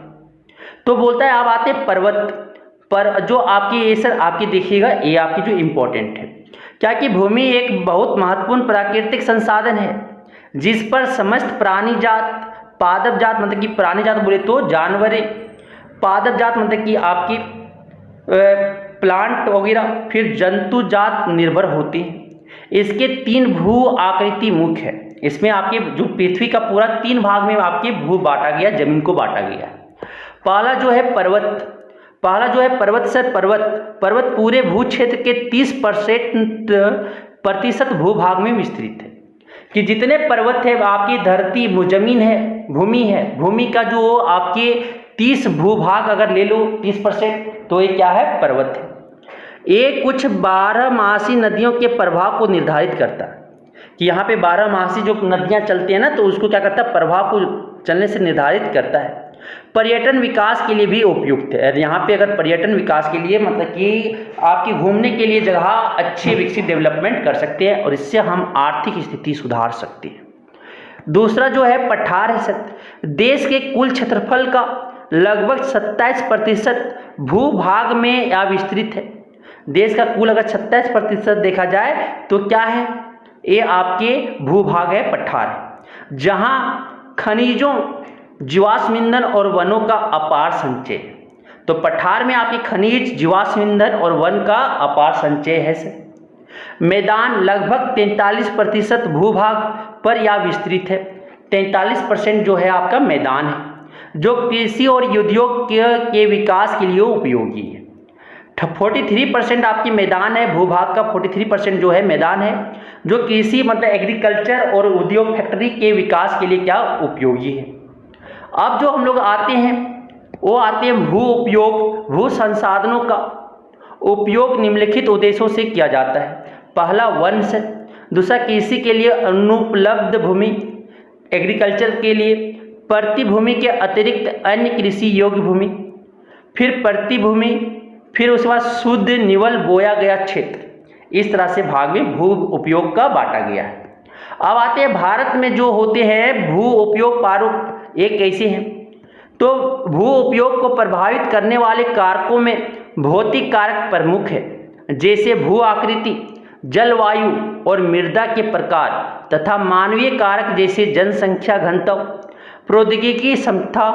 तो बोलता है, आप आते पर्वत पर, जो आपकी ये सर आपकी देखिएगा, ये आपकी जो इम्पोर्टेंट है क्या कि भूमि एक बहुत महत्वपूर्ण प्राकृतिक संसाधन है जिस पर समस्त प्राणी जात, पादप जात, मतलब कि प्राणी जात बोले तो जानवरें, पादप जात मतलब कि आपकी प्लांट वगैरह, फिर जंतु जात निर्भर होती हैं। इसके 3 भू आकृति मुख्य है। इसमें आपके जो पृथ्वी का पूरा 3 भाग में आपके भू बांटा गया, जमीन को बांटा गया है। पहला जो है पर्वत से पर्वत पूरे भू क्षेत्र के 30% भूभाग में विस्तृत है। कि जितने पर्वत है आपकी धरती जमीन है, भूमि का जो आपके 30 भूभाग अगर ले लो 30%, तो ये क्या है, पर्वत है। ये कुछ 12मासी नदियों के प्रभाव को निर्धारित करता है कि यहाँ पे 12मासी जो नदियाँ चलती हैं ना, तो उसको क्या करता है, प्रभाव को चलने से निर्धारित करता है। पर्यटन विकास के लिए भी उपयुक्त है। यहाँ पे अगर पर्यटन विकास के लिए मतलब कि आपकी घूमने के लिए जगह अच्छी विकसित डेवलपमेंट कर सकते हैं और इससे हम आर्थिक स्थिति सुधार सकते हैं। दूसरा जो है पठार है, देश के कुल क्षेत्रफल का लगभग 27% भूभाग में या विस्तृत है। देश का कुल अगर 27% देखा जाए तो क्या है, ये आपके भूभाग है, पठार है, जहाँ खनिजों, जीवाश्म ईंधन और वनों का अपार संचय है। तो पठार में आपके खनिज, जीवाश्म ईंधन और वन का अपार संचय है सर। मैदान लगभग 43% भूभाग पर या विस्तृत है। 43% जो है आपका मैदान है, जो कृषि और उद्योग के विकास के लिए उपयोगी है। 43% आपकी मैदान है, भूभाग का 43% जो है मैदान है, जो कृषि मतलब एग्रीकल्चर और उद्योग फैक्ट्री के विकास के लिए क्या उपयोगी है। अब जो हम लोग आते हैं वो आते हैं भू उपयोग। भू संसाधनों का उपयोग निम्नलिखित उद्देश्यों से किया जाता है। पहला वन से, दूसरा कृषि के लिए अनुपलब्ध भूमि, एग्रीकल्चर के लिए प्रति भूमि के अतिरिक्त अन्य कृषि योग्य भूमि, फिर प्रति भूमि, फिर उसके बाद शुद्ध निवल बोया गया क्षेत्र। इस तरह से भाग में भू उपयोग का बांटा गया है। अब आते हैं भारत में जो होते हैं भू उपयोग प्रारूप, ये कैसे हैं। तो भू उपयोग को प्रभावित करने वाले कारकों में भौतिक कारक प्रमुख है, जैसे भू आकृति, जलवायु और मृदा के प्रकार, तथा मानवीय कारक जैसे जनसंख्या घनत्व, प्रौद्योगिकी क्षमता,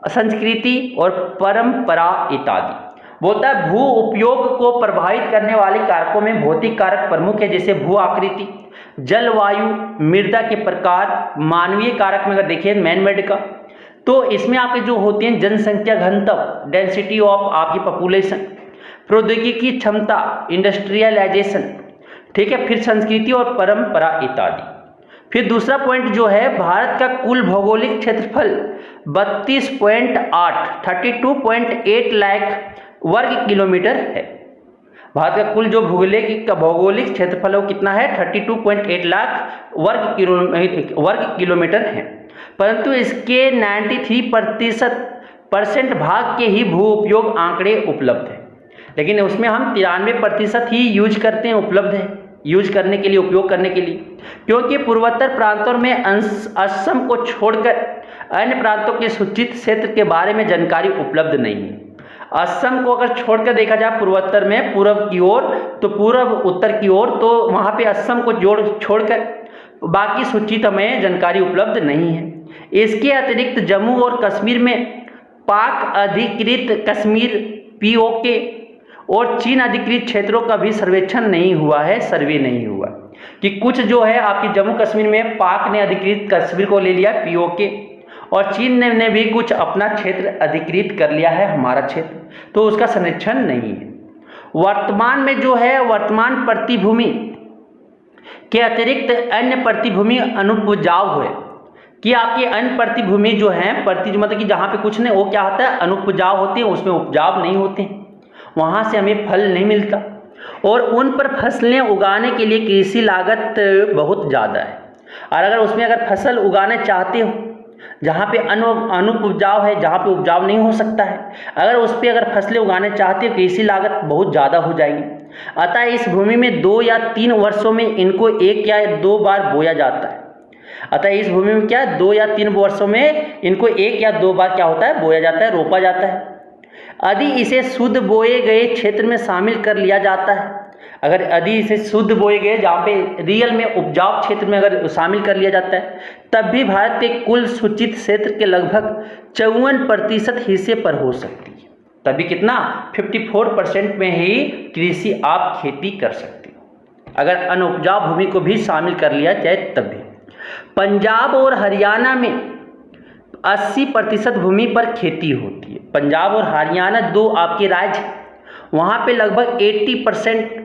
संस्कृति और परंपरा इत्यादि। बोलता है भू उपयोग को प्रभावित करने वाले कारकों में भौतिक कारक प्रमुख है, जैसे भू आकृति, जलवायु, मृदा के प्रकार, मानवीय कारक में अगर देखिए मैन मेड का, तो इसमें आपके जो होते हैं जनसंख्या घनत्व, डेंसिटी ऑफ आपकी पॉपुलेशन, प्रौद्योगिकी क्षमता, इंडस्ट्रियलाइजेशन, ठीक है, फिर संस्कृति और परंपरा इत्यादि। फिर दूसरा पॉइंट जो है, भारत का कुल भौगोलिक क्षेत्रफल 32.8 लाख वर्ग किलोमीटर है। भारत का कुल जो भौगोलिक क्षेत्रफल है वो कितना है, 32.8 लाख वर्ग किलोमीटर है। परंतु इसके 93% भाग के ही भू उपयोग आंकड़े उपलब्ध है, लेकिन उसमें हम 93% ही यूज करते हैं, उपलब्ध है यूज करने के लिए, उपयोग करने के लिए, क्योंकि पूर्वोत्तर प्रांतों में असम को छोड़कर अन्य प्रांतों के सूचित क्षेत्र के बारे में जानकारी उपलब्ध नहीं है। असम को अगर छोड़कर देखा जाए पूर्वोत्तर में, पूर्व की ओर, तो पूर्व उत्तर की ओर, तो वहाँ पे असम को छोड़कर बाकी सूचित हमें जानकारी उपलब्ध नहीं है। इसके अतिरिक्त जम्मू और कश्मीर में पाक अधिकृत कश्मीर POK और चीन अधिकृत क्षेत्रों का भी सर्वेक्षण नहीं हुआ है, सर्वे नहीं हुआ कि कुछ जो है आपकी जम्मू कश्मीर में पाक ने अधिकृत कश्मीर को ले लिया POK, और चीन ने भी कुछ अपना क्षेत्र अधिकृत कर लिया है, हमारा क्षेत्र, तो उसका संरक्षण नहीं है। वर्तमान में जो है, वर्तमान प्रतिभूमि के अतिरिक्त अन्य प्रतिभूमि अनुपजाऊ है कि आपकी अन्य प्रतिभूमि जो है, मतलब कि जहाँ पे कुछ नहीं, वो क्या होता है, अनुपजाऊ होती है, उसमें उपजाऊ नहीं होते हैं, वहाँ से हमें फल नहीं मिलता, और उन पर फसलें उगाने के लिए कृषि लागत बहुत ज़्यादा है। और अगर उसमें अगर फसल उगाना चाहते हो जहाँ पे अनुपजाऊ है, जहाँ पे उपजाऊ नहीं हो सकता है, अगर उस पर अगर फसलें उगाना चाहते हो, कृषि लागत बहुत ज़्यादा हो जाएगी। अतः इस भूमि में 2 या 3 वर्षों में इनको 1 या 2 बार बोया जाता है। अतः इस भूमि में क्या 2 या 3 वर्षों में इनको 1 या 2 बार क्या होता है, बोया जाता है, रोपा जाता है। यदि इसे शुद्ध बोए गए क्षेत्र में शामिल कर लिया जाता है, अगर यदि इसे शुद्ध बोए गए जहाँ पे रियल में उपजाऊ क्षेत्र में अगर शामिल कर लिया जाता है, तब भी भारत के कुल सूचित क्षेत्र के लगभग 54% हिस्से पर हो सकती है। तभी कितना 54% में ही कृषि आप खेती कर सकते हो, अगर अनुपजाऊ भूमि को भी शामिल कर लिया जाए तब भी। पंजाब और हरियाणा में 80% भूमि पर खेती होती है। पंजाब और हरियाणा 2 आपके राज्य, वहाँ पे लगभग 80%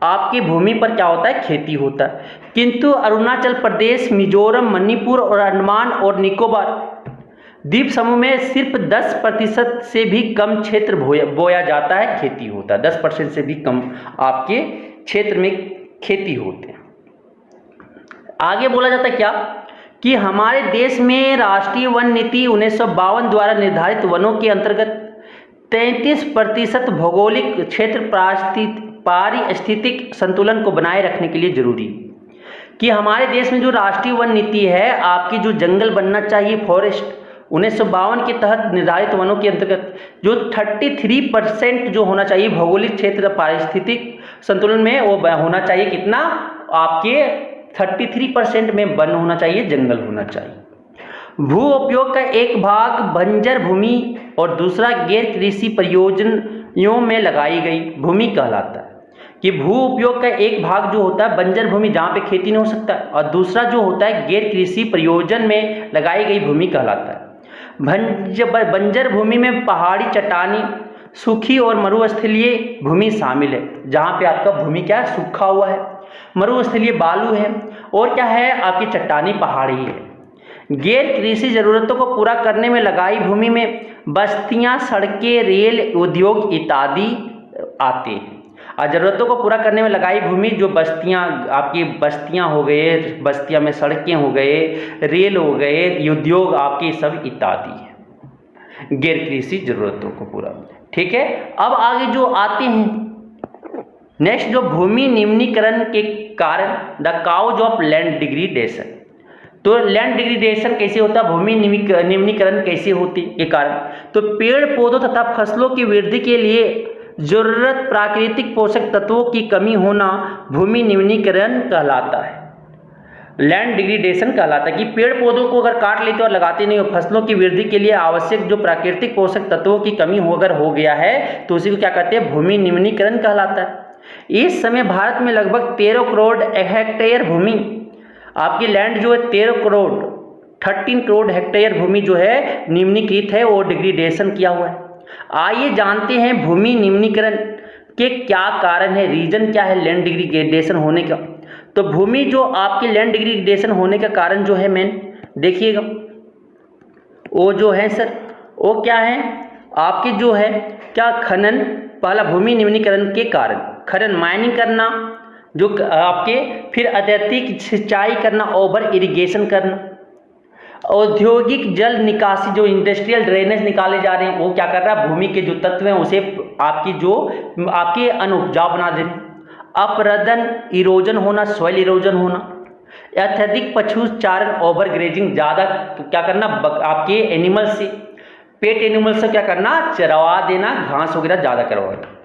आपकी भूमि पर क्या होता है, खेती होता है। किंतु अरुणाचल प्रदेश, मिजोरम, मणिपुर और अंडमान और निकोबार द्वीप समूह में सिर्फ 10% से भी कम क्षेत्र बोया जाता है, खेती होता है। 10% से भी कम आपके क्षेत्र में खेती होते हैं। आगे बोला जाता है क्या कि हमारे देश में राष्ट्रीय वन नीति 1952 द्वारा निर्धारित वनों के अंतर्गत 33% भौगोलिक क्षेत्र पारिस्थितिक संतुलन को बनाए रखने के लिए जरूरी है। कि हमारे देश में जो राष्ट्रीय वन नीति है, आपकी जो जंगल बनना चाहिए, फॉरेस्ट 1952 के तहत निर्धारित वनों के अंतर्गत जो 33% जो होना चाहिए भौगोलिक क्षेत्र पारिस्थितिक संतुलन में, वो होना चाहिए कितना, आपके 33% में वन होना चाहिए, जंगल होना चाहिए। भू उपयोग का एक भाग बंजर भूमि और दूसरा गैर कृषि परियोजनाओं में लगाई गई भूमि कहलाता है। कि भू उपयोग का एक भाग जो होता है बंजर भूमि, जहाँ पे खेती नहीं हो सकता, और दूसरा जो होता है गैर कृषि प्रयोजन में लगाई गई भूमि कहलाता है। बंजर भूमि में पहाड़ी, चट्टानी, सूखी और मरुस्थलीय भूमि शामिल है, जहाँ पे आपका भूमि क्या है, सूखा हुआ है, मरुस्थलीय बालू है, और क्या है, आपकी चट्टानी पहाड़ी है। गैर कृषि जरूरतों को पूरा करने में लगाई भूमि में बस्तियां, सड़कें, रेल, उद्योग इत्यादि आते हैं। और ज़रूरतों को पूरा करने में लगाई भूमि जो बस्तियां, आपकी बस्तियां हो गए, बस्तियां में सड़कें हो गए, रेल हो गए, उद्योग आपके सब इत्यादि है, गैर कृषि जरूरतों को पूरा। ठीक है, अब आगे जो आते हैं नेक्स्ट, जो भूमि निम्नीकरण के कारण, the cause of land degradation. तो लैंड डिग्रेडेशन कैसे होता है, भूमि निम्नीकरण कैसे होती के कारण, तो पेड़ पौधों तथा फसलों की वृद्धि के लिए जरूरत प्राकृतिक पोषक तत्वों की कमी होना भूमि निम्नीकरण कहलाता है, लैंड डिग्रेडेशन कहलाता है। कि पेड़ पौधों को अगर काट लेते और लगाते नहीं हो, फसलों की वृद्धि के लिए आवश्यक जो प्राकृतिक पोषक तत्वों की कमी अगर हो गया है तो उसी को क्या कहते हैं, भूमि निम्नीकरण कहलाता है। इस समय भारत में लगभग 13 करोड़ हेक्टेयर भूमि, आपकी लैंड जो है 13 करोड़ हेक्टेयर भूमि जो है निम्नीकृत है और डिग्रेडेशन किया हुआ है। आइए जानते हैं भूमि निम्नीकरण के क्या कारण है, रीजन क्या है लैंड डिग्रेडेशन होने का। तो भूमि जो आपकी लैंड डिग्रेडेशन होने का कारण जो है मेन देखिएगा, वो जो है सर, वो क्या है, आपकी जो है क्या, खनन, पहला भूमि निम्नीकरण के कारण खनन, माइनिंग करना जो आपके, फिर अत्यधिक सिंचाई करना, ओवर इरिगेशन करना, औद्योगिक जल निकासी जो इंडस्ट्रियल ड्रेनेज निकाले जा रहे हैं, वो क्या कर रहा है, भूमि के जो तत्व हैं उसे आपकी जो आपके अनुपजाऊ बना दे रहे हैं। अपरदन, इरोजन होना, सॉइल इरोजन होना, अत्यधिक पशुचारण, ओवर ग्रेजिंग, ज़्यादा क्या करना, आपके एनिमल से, पेट एनिमल से क्या करना, चरवा देना, घास वगैरह ज़्यादा करवा देना,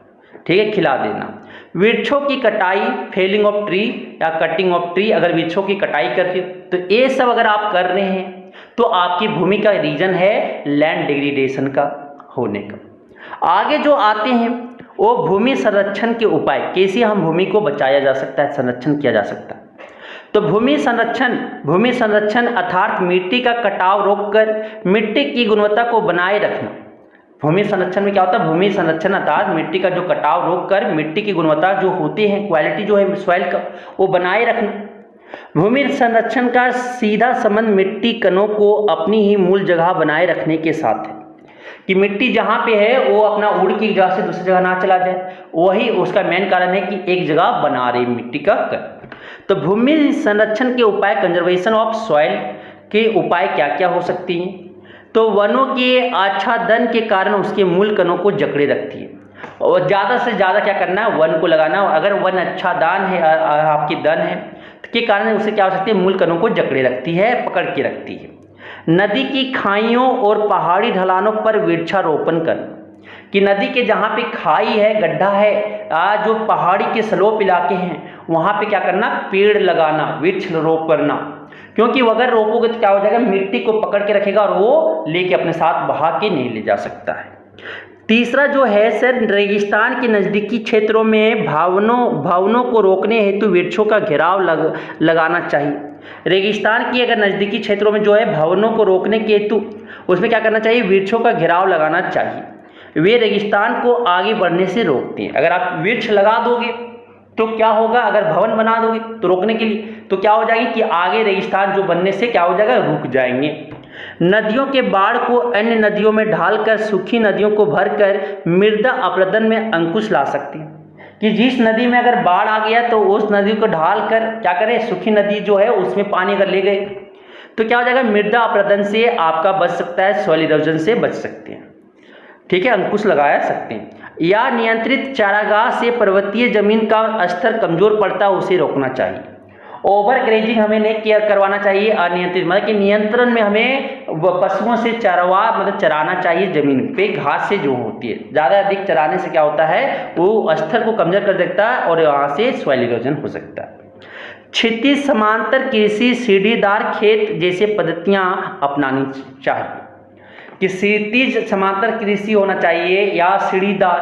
ठीक है, खिला देना। वृक्षों की कटाई, फेलिंग ऑफ ट्री या कटिंग ऑफ ट्री, अगर वृक्षों की कटाई करते हो तो ये सब अगर आप कर रहे हैं तो आपकी भूमि का रीजन है लैंड डिग्रेडेशन का होने का। आगे जो आते हैं वो भूमि संरक्षण के उपाय, कैसे हम भूमि को बचाया जा सकता है, संरक्षण किया जा सकता है। तो भूमि संरक्षण अर्थात मिट्टी का कटाव रोककर मिट्टी की गुणवत्ता को बनाए रखना। भूमि संरक्षण में क्या होता है, भूमि संरक्षण अर्थात मिट्टी का जो कटाव रोककर मिट्टी की गुणवत्ता जो होती है, क्वालिटी जो है सॉइल का, वो बनाए रखना। भूमि संरक्षण का सीधा संबंध मिट्टी कणों को अपनी ही मूल जगह बनाए रखने के साथ है, कि मिट्टी जहाँ पे है वो अपना उड़ की जगह से दूसरी जगह ना चला जाए, वही उसका मेन कारण है कि एक जगह बना रही मिट्टी का कण। तो भूमि संरक्षण के उपाय, कंजर्वेशन ऑफ सॉइल के उपाय क्या क्या हो सकती हैं। तो वनों के आच्छादन के कारण उसके मूल कणों को जकड़े रखती है, और ज़्यादा से ज़्यादा क्या करना है, वन को लगाना। अगर वन आच्छादन है, आपकी दन है के कारण उसे क्या हो सकती है, मूल कणों को जकड़े रखती है, पकड़ के रखती है। नदी की खाइयों और पहाड़ी ढलानों पर वृक्षारोपण करना, कि नदी के जहाँ पे खाई है, गड्ढा है, जो पहाड़ी के स्लोप इलाके हैं वहाँ पे क्या करना, पेड़ लगाना, वृक्ष रोप करना, क्योंकि अगर रोपोगे तो क्या हो जाएगा, मिट्टी को पकड़ के रखेगा और वो लेके अपने साथ बहा के नहीं ले जा सकता है। तीसरा जो है सर, रेगिस्तान के नज़दीकी क्षेत्रों में भवनों को रोकने हेतु वृक्षों का घेराव लगाना चाहिए। रेगिस्तान की अगर नज़दीकी क्षेत्रों में जो है भवनों को रोकने के हेतु उसमें क्या करना चाहिए, वृक्षों का घेराव लगाना चाहिए। वे रेगिस्तान को आगे बढ़ने से रोकते हैं। अगर आप वृक्ष लगा दोगे तो क्या होगा, अगर भवन बना दोगे तो रोकने के लिए, तो क्या हो जाएगी कि आगे रेगिस्तान जो बनने से क्या हो जाएगा, रुक जाएंगे। नदियों के बाढ़ को अन्य नदियों में ढालकर सूखी नदियों को भरकर मृदा अपरदन में अंकुश ला सकती है, कि जिस नदी में अगर बाढ़ आ गया तो उस नदी को ढालकर क्या करें, सूखी नदी जो है उसमें पानी अगर ले गए तो क्या हो जाएगा, मृदा अपरदन से आपका बच सकता है, सॉइल इरोजन से बच सकते हैं, ठीक है, अंकुश लगा सकते हैं। या नियंत्रित चारागाह से पर्वतीय जमीन का स्तर कमजोर पड़ता है, उसे रोकना चाहिए। ओवर ग्रेजिंग हमें नहीं केयर करवाना चाहिए, अनियंत्रित मतलब कि नियंत्रण में हमें पशुओं से चरवा मतलब चराना चाहिए, जमीन पे घास से जो होती है, ज़्यादा अधिक चराने से क्या होता है, वो स्तर को कमजोर कर देता है और वहाँ से सॉइल इरोजन हो सकता है। क्षितिज समांतर कृषि, सीढ़ीदार खेत जैसे पद्धतियाँ अपनानी चाहिए, कि क्षितिज समांतर कृषि होना चाहिए या सीढ़ीदार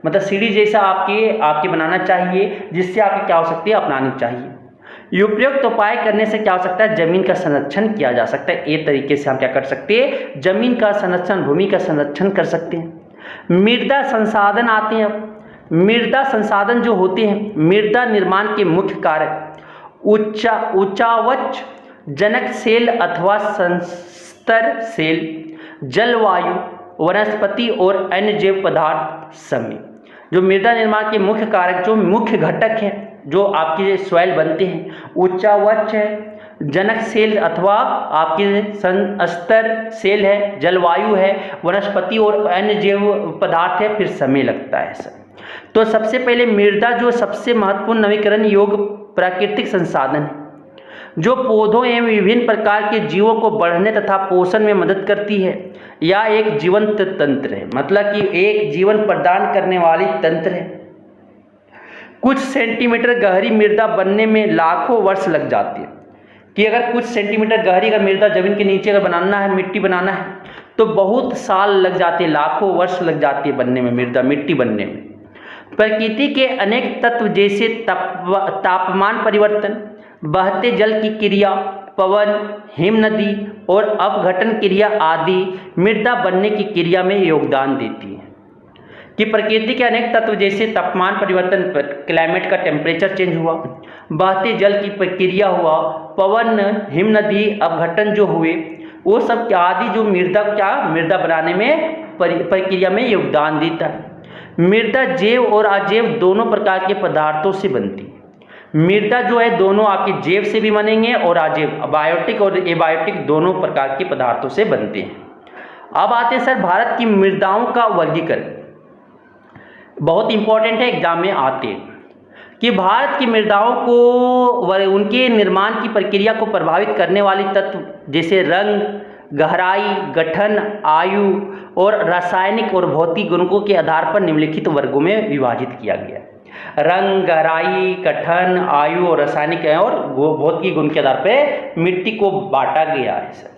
मतलब सीढ़ी जैसा आपके बनाना चाहिए, जिससे आपकी क्या हो सकती है, अपनानी चाहिए। उपयुक्त उपाय करने से क्या हो सकता है, जमीन का संरक्षण किया जा सकता है। ये तरीके से हम क्या कर सकते हैं, जमीन का संरक्षण, भूमि का संरक्षण कर सकते हैं। मृदा संसाधन आते हैं। मृदा संसाधन जो होते हैं, मृदा निर्माण के मुख्य कारक उच्चावच जनक सेल अथवा संस्तर सेल, जलवायु, वनस्पति और अन्य जैव पदार्थ समय। जो मृदा निर्माण के मुख्य कारक, जो मुख्य घटक हैं जो आपके सॉइल बनते हैं, उच्चावच है, जनक सेल अथवा आपके संस्तर सेल है, जलवायु है, वनस्पति और अन्य जैव पदार्थ है, फिर समय लगता है सर। तो सबसे पहले मृदा जो सबसे महत्वपूर्ण नवीकरण योग्य प्राकृतिक संसाधन है, जो पौधों एवं विभिन्न प्रकार के जीवों को बढ़ने तथा पोषण में मदद करती है, या एक जीवंत तंत्र है, मतलब कि एक जीवन प्रदान करने वाली तंत्र है। कुछ सेंटीमीटर गहरी मृदा बनने में लाखों वर्ष लग जाते हैं, कि अगर कुछ सेंटीमीटर गहरी अगर मृदा जमीन के नीचे अगर बनाना है, मिट्टी बनाना है, तो बहुत साल लग जाते हैं, लाखों वर्ष लग जाती है बनने में, मृदा मिट्टी बनने में। प्रकृति के अनेक तत्व जैसे तापमान परिवर्तन, बहते जल की क्रिया, पवन, हिम नदी और अपघटन क्रिया आदि मृदा बनने की क्रिया में योगदान देती है। कि प्रकृति के अनेक तत्व जैसे तापमान परिवर्तन, क्लाइमेट का टेम्परेचर चेंज हुआ, बहते जल की प्रक्रिया हुआ, पवन, हिम नदी, अपघटन जो हुए, वो सब आदि जो मृदा बनाने में प्रक्रिया में योगदान देता है। मृदा जैव और अजैव दोनों प्रकार के पदार्थों से बनती है। मृदा जो है दोनों आपके जैव से भी बनेंगे और अजैव, बायोटिक और एबायोटिक दोनों प्रकार के पदार्थों से बनते हैं। अब आते हैं सर भारत की मृदाओं का वर्गीकरण, बहुत इंपॉर्टेंट है, एग्जाम में आते हैं कि भारत की मृदाओं को उनके निर्माण की प्रक्रिया को प्रभावित करने वाले तत्व जैसे रंग, गहराई, गठन, आयु और रासायनिक और भौतिक गुणों के आधार पर निम्नलिखित वर्गों में विभाजित किया गया है। रंग, गहराई, गठन, आयु और रासायनिक और भौतिक गुण के आधार पर मिट्टी को बांटा गया है सर।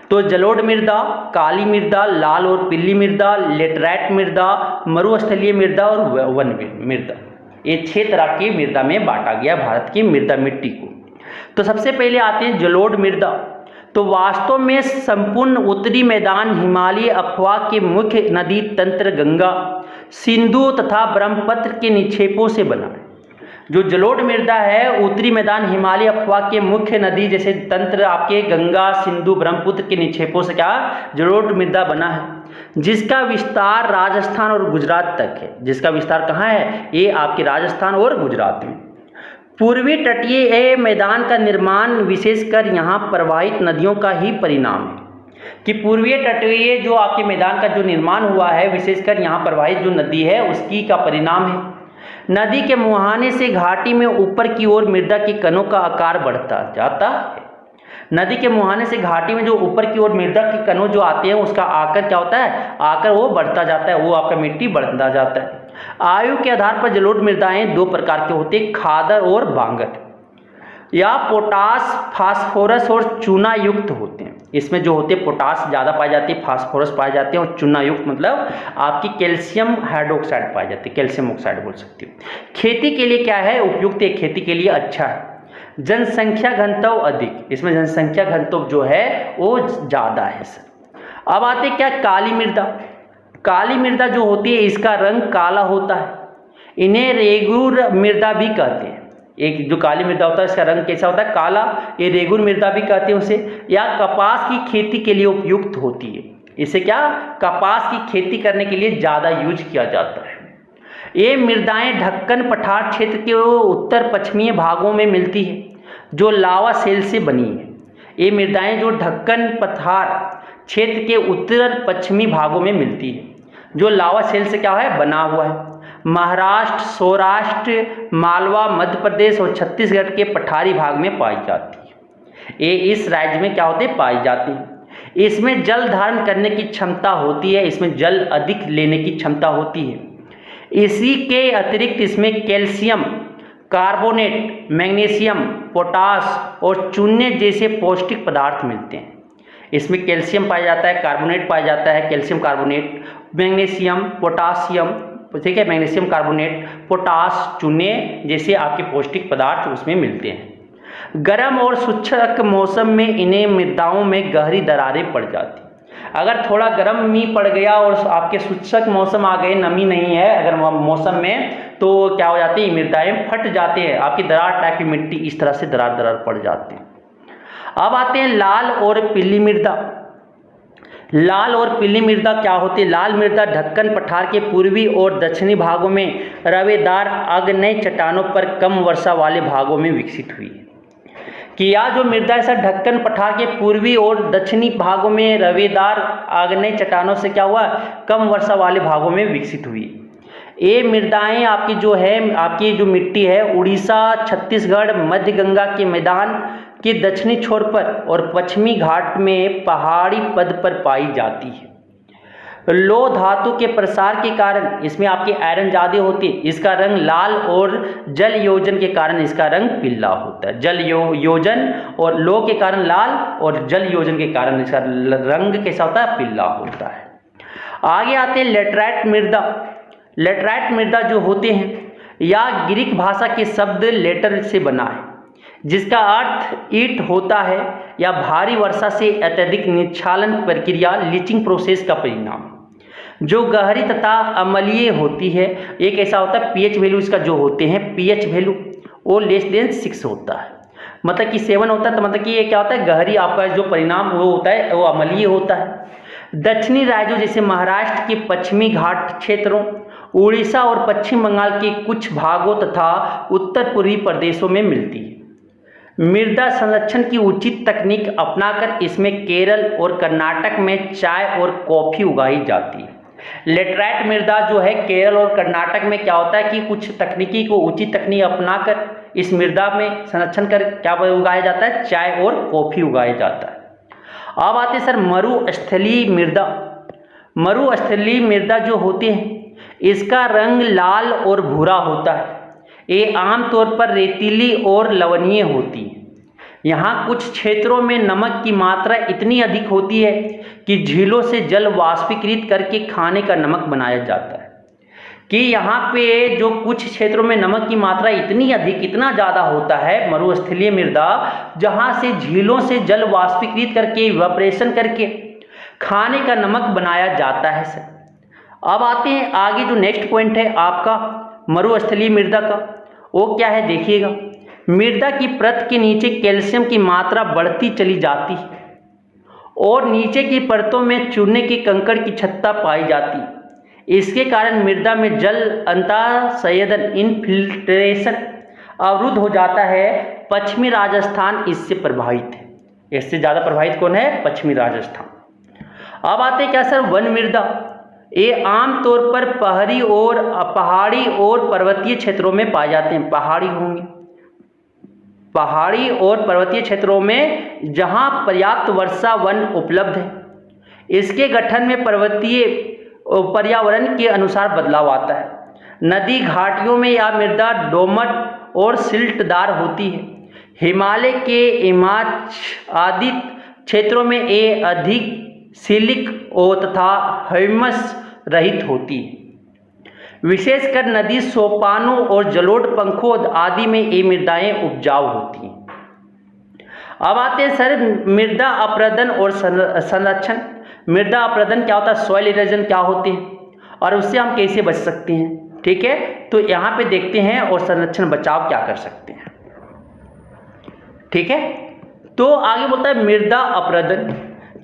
तो जलोढ़ मृदा, काली मृदा, लाल और पीली मृदा, लेटराइट मृदा, मरुस्थलीय मृदा और वन मृदा, ये 6 तरह की मृदा में बांटा गया भारत की मृदा मिट्टी को। तो सबसे पहले आते हैं जलोढ़ मृदा। तो वास्तव में संपूर्ण उत्तरी मैदान हिमालय अफवाह के मुख्य नदी तंत्र गंगा, सिंधु तथा ब्रह्मपुत्र के निक्षेपों से बना है। जो जलोढ़ मृदा है, उत्तरी मैदान हिमालय अफवाह के मुख्य नदी जैसे तंत्र आपके गंगा, सिंधु, ब्रह्मपुत्र के निक्षेपों से क्या जलोढ़ मृदा बना है, जिसका विस्तार राजस्थान और गुजरात तक है। जिसका विस्तार कहाँ है, ये आपके राजस्थान और गुजरात में। पूर्वी तटीय मैदान का निर्माण विशेषकर यहाँ प्रवाहित नदियों का ही परिणाम है। कि पूर्वीय तटीय जो आपके मैदान का जो निर्माण हुआ है, विशेषकर यहाँ प्रवाहित जो नदी है उसकी का परिणाम है। नदी के मुहाने से घाटी में ऊपर की ओर मृदा के कणों का आकार बढ़ता जाता है। नदी के मुहाने से घाटी में जो ऊपर की ओर मृदा के कणों जो आते हैं उसका आकार क्या होता है, आकार वो बढ़ता जाता है, वो आपका मिट्टी बढ़ता जाता है। आयु के आधार पर जलोढ़ मृदाएं 2 प्रकार के होते हैं, खादर और बांगर, या पोटास, फास्फोरस और चूना युक्त होते हैं। इसमें जो होते हैं पोटास ज़्यादा पाए जाती है, फास्फोरस पाए जाते हैं और चूना युक्त मतलब आपकी कैल्शियम हाइड्रोक्साइड पाए जाते हैं, कैल्शियम ऑक्साइड बोल सकते हो। खेती के लिए क्या है, उपयुक्त है, खेती के लिए अच्छा है। जनसंख्या घनत्व अधिक, इसमें जनसंख्या घनत्व जो है वो ज़्यादा है सर। अब आते क्या, काली मृदा। काली मृदा जो होती है इसका रंग काला होता है, इन्हें रेगुर मृदा भी कहते हैं। एक जो काली मृदा होता है इसका रंग कैसा होता है, काला, ये रेगुर मृदा भी कहते हैं उसे। या कपास की खेती के लिए उपयुक्त होती है, इसे क्या कपास की खेती करने के लिए ज़्यादा यूज किया जाता है। ये मृदाएं ढक्कन पठार क्षेत्र के उत्तर पश्चिमी भागों में मिलती है, जो लावा सेल से बनी है। ये मृदाएं जो ढक्कन पठार क्षेत्र के उत्तर पश्चिमी भागों में मिलती है, जो लावा सेल से क्या है बना हुआ है। महाराष्ट्र, सौराष्ट्र, मालवा, मध्य प्रदेश और छत्तीसगढ़ के पठारी भाग में पाई जाती है। ये इस राज्य में क्या होते हैं पाई जाती है। इसमें जल धारण करने की क्षमता होती है, इसमें जल अधिक लेने की क्षमता होती है। इसी के अतिरिक्त इसमें कैल्शियम कार्बोनेट, मैग्नीशियम, पोटास और चूने जैसे पौष्टिक पदार्थ मिलते हैं। इसमें कैल्शियम पाया जाता है, कार्बोनेट पाया जाता है, कैल्शियम कार्बोनेट, मैग्नीशियम, पोटासियम, ठीक है, मैग्नीशियम कार्बोनेट, पोटास, चूने जैसे आपके पौष्टिक पदार्थ उसमें मिलते हैं। गर्म और शुष्क मौसम में इन्हें मृदाओं में गहरी दरारें पड़ जाती। अगर थोड़ा गर्म मींह पड़ गया और आपके शुष्क मौसम आ गए, नमी नहीं है अगर मौसम में, तो क्या हो जाती है मृदाएं फट जाते हैं, आपकी दरार टाइप की मिट्टी इस तरह से दरार पड़ जाती है। अब आते हैं लाल और पीली मृदा। लाल और पीली मृदा क्या होती है? लाल मृदा ढक्कन पठार के पूर्वी और दक्षिणी भागों में रवेदार आग्नेय चट्टानों पर कम वर्षा वाले भागों में विकसित हुई है। कि यह जो मृदा है सर ढक्कन पठार के पूर्वी और दक्षिणी भागों में रवेदार आग्नेय चट्टानों से क्या हुआ कम वर्षा वाले भागों में विकसित हुई। ये मृदाएं आपकी जो है, आपकी जो मिट्टी है उड़ीसा, छत्तीसगढ़, मध्य गंगा के मैदान के दक्षिणी छोर पर और पश्चिमी घाट में पहाड़ी पद पर पाई जाती है। लौह धातु के प्रसार के कारण इसमें आपकी आयरन ज़्यादा होती है, इसका रंग लाल और जल योजन के कारण इसका रंग पीला होता है। जल योजन और लौह के कारण लाल और जल योजन के कारण इसका रंग कैसा होता है पीला होता है। आगे आते हैं लेटराइट मृदा। लेटराइट मृदा जो होते हैं या ग्रीक भाषा के शब्द लेटर से बना है, जिसका अर्थ ईंट होता है या भारी वर्षा से अत्यधिक निक्षालन प्रक्रिया लीचिंग प्रोसेस का परिणाम, जो गहरी तथा अम्लीय होती है। एक ऐसा होता है पीएच वैल्यू इसका जो होते हैं पीएच वैल्यू वो लेस देन 6 होता है, मतलब कि 7 होता है, तो मतलब कि ये क्या होता है गहरी आपका जो परिणाम वो होता है वो अम्लीय होता है। दक्षिणी राज्यों जैसे महाराष्ट्र के पश्चिमी घाट क्षेत्रों, उड़ीसा और पश्चिम बंगाल के कुछ भागों तथा उत्तर पूर्वी प्रदेशों में मिलती है। मृदा संरक्षण की उचित तकनीक अपनाकर इसमें केरल और कर्नाटक में चाय और कॉफ़ी उगाई जाती है। लेटराइट मृदा जो है केरल और कर्नाटक में क्या होता है कि कुछ तकनीकी को उचित तकनीक अपनाकर इस मृदा में संरक्षण कर क्या उगाया जाता है चाय और कॉफ़ी उगाया जाता है। अब आते सर मरुस्थलीय मृदा। मरुस्थलीय मृदा जो होती है इसका रंग लाल और भूरा होता है। ये आमतौर पर रेतीली और लवणीय होती है। यहाँ कुछ क्षेत्रों में नमक की मात्रा इतनी अधिक होती है कि झीलों से जल वाष्पीकृत करके खाने का नमक बनाया जाता है। कि यहाँ पे जो कुछ क्षेत्रों में नमक की मात्रा इतनी अधिक इतना ज़्यादा होता है मरुस्थलीय मृदा, जहाँ से झीलों से जल वाष्पीकृत करके इवेपोरेशन करके खाने का नमक बनाया जाता है सर। अब आते हैं आगे जो नेक्स्ट पॉइंट है आपका मरुस्थलीय मृदा का, वो क्या है देखिएगा। मृदा की परत के नीचे कैल्शियम की मात्रा बढ़ती चली जाती है और नीचे की परतों में चूने के कंकड़ की छत्ता पाई जाती है। इसके कारण मृदा में जल अंतःसंयदन इनफिल्ट्रेशन अवरुद्ध हो जाता है। पश्चिमी राजस्थान इससे प्रभावित है। इससे ज़्यादा प्रभावित कौन है? पश्चिमी राजस्थान। अब आते क्या सर वन मृदा। ये आमतौर पर पहाड़ी और पर्वतीय क्षेत्रों में पाए जाते हैं। पहाड़ी और पर्वतीय क्षेत्रों में जहां पर्याप्त वर्षा वन उपलब्ध है। इसके गठन में पर्वतीय पर्यावरण के अनुसार बदलाव आता है। नदी घाटियों में यह मृदा दोमट और सिल्टदार होती है। हिमालय के हिमाच्छ आदि क्षेत्रों में ये अधिक सिलिक और तथा ह्यूमस रहित होती है। विशेषकर नदी सोपानों और जलोढ़ पंखों आदि में ये मृदाएं उपजाऊ होती हैं। अब आते हैं सर मृदा अपरदन और संरक्षण। मृदा अपरदन क्या होता है? सॉइल इरोजन क्या होते हैं और उससे हम कैसे बच सकते हैं, ठीक है। तो यहाँ पे देखते हैं और संरक्षण बचाव क्या कर सकते हैं, ठीक है। तो आगे बोलता है मृदा अपरदन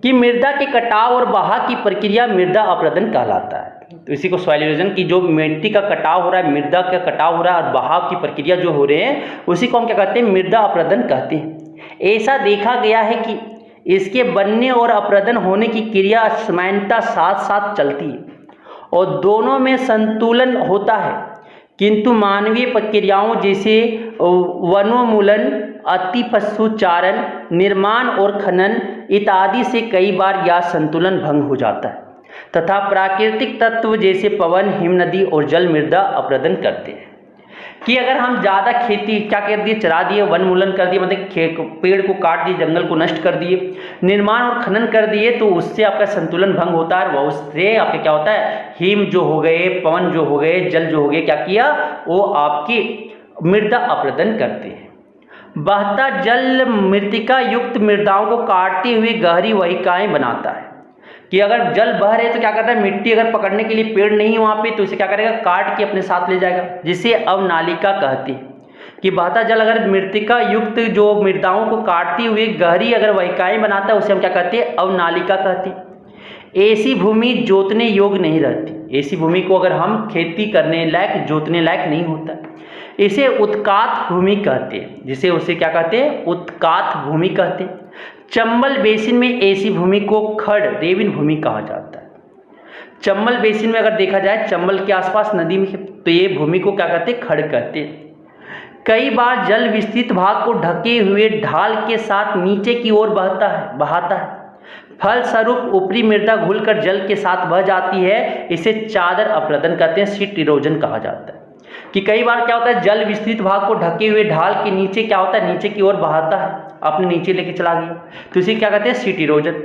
कि मृदा के कटाव और बहाव की प्रक्रिया मृदा अपरदन कहलाता है। तो इसी को सॉइल इरोजन की जो मिट्टी का कटाव हो रहा है, मृदा का कटाव हो रहा है और बहाव की प्रक्रिया जो हो रहे हैं उसी को हम क्या कहते हैं? मृदा अपरदन कहते हैं। ऐसा देखा गया है कि इसके बनने और अपरदन होने की क्रिया समानता साथ साथ चलती है और दोनों में संतुलन होता है, किंतु मानवीय प्रक्रियाओं जैसे वनोन्मूलन, अतिपशुचारण, निर्माण और खनन इत्यादि से कई बार यह संतुलन भंग हो जाता है तथा प्राकृतिक तत्व जैसे पवन, हिमनदी और जल मृदा अपरदन करते हैं। कि अगर हम ज़्यादा खेती क्या कर दिए, चरा दिए, वनमूलन कर दिए, मतलब पेड़ को काट दिए, जंगल को नष्ट कर दिए, निर्माण और खनन कर दिए, तो उससे आपका संतुलन भंग होता है। वह उससे आपके क्या होता है, हिम जो हो गए, पवन जो हो गए, जल जो हो गए, क्या किया, वो आपकी मृदा अपरदन करते हैं। बहता जल मृतिका युक्त मृदाओं को काटते हुए गहरी वहिकाएं बनाता है। कि अगर जल बह रहे तो क्या करता है, मिट्टी अगर पकड़ने के लिए पेड़ नहीं वहाँ पे तो इसे क्या करेगा, काट के अपने साथ ले जाएगा, जिसे अवनालिका कहते हैं। कि बहता जल अगर मृतिका युक्त जो मृदाओं को काटती हुई गहरी अगर वहिकाएं बनाता है, उसे हम क्या कहते हैं, अवनालिका कहते हैं। ऐसी भूमि जोतने योग्य नहीं रहती। ऐसी भूमि को अगर हम खेती करने लायक, जोतने लायक नहीं होता, इसे उत्कात भूमि कहते हैं। जिसे उसे क्या कहते हैं, उत्कात भूमि कहते हैं। चंबल बेसिन में ऐसी भूमि को खड़ रेविन भूमि कहा जाता है। चंबल बेसिन में अगर देखा जाए, चंबल के आसपास नदी में, तो ये भूमि को क्या कहते हैं, खड़ कहते हैं। कई बार जल विस्तृत भाग को ढके हुए ढाल के साथ नीचे की ओर बहाता है। फलस्वरूप ऊपरी मृदा घुलकर जल के साथ बह जाती है। इसे चादर अपरदन कहते हैं, शीट इरोजन कहा जाता है। कि कई बार क्या होता है, जल विस्तृत भाग को ढके हुए ढाल के नीचे क्या होता है, नीचे की ओर बहाता है, अपने नीचे लेके चला गया, तो इसे क्या कहते हैं, शीट इरोजन।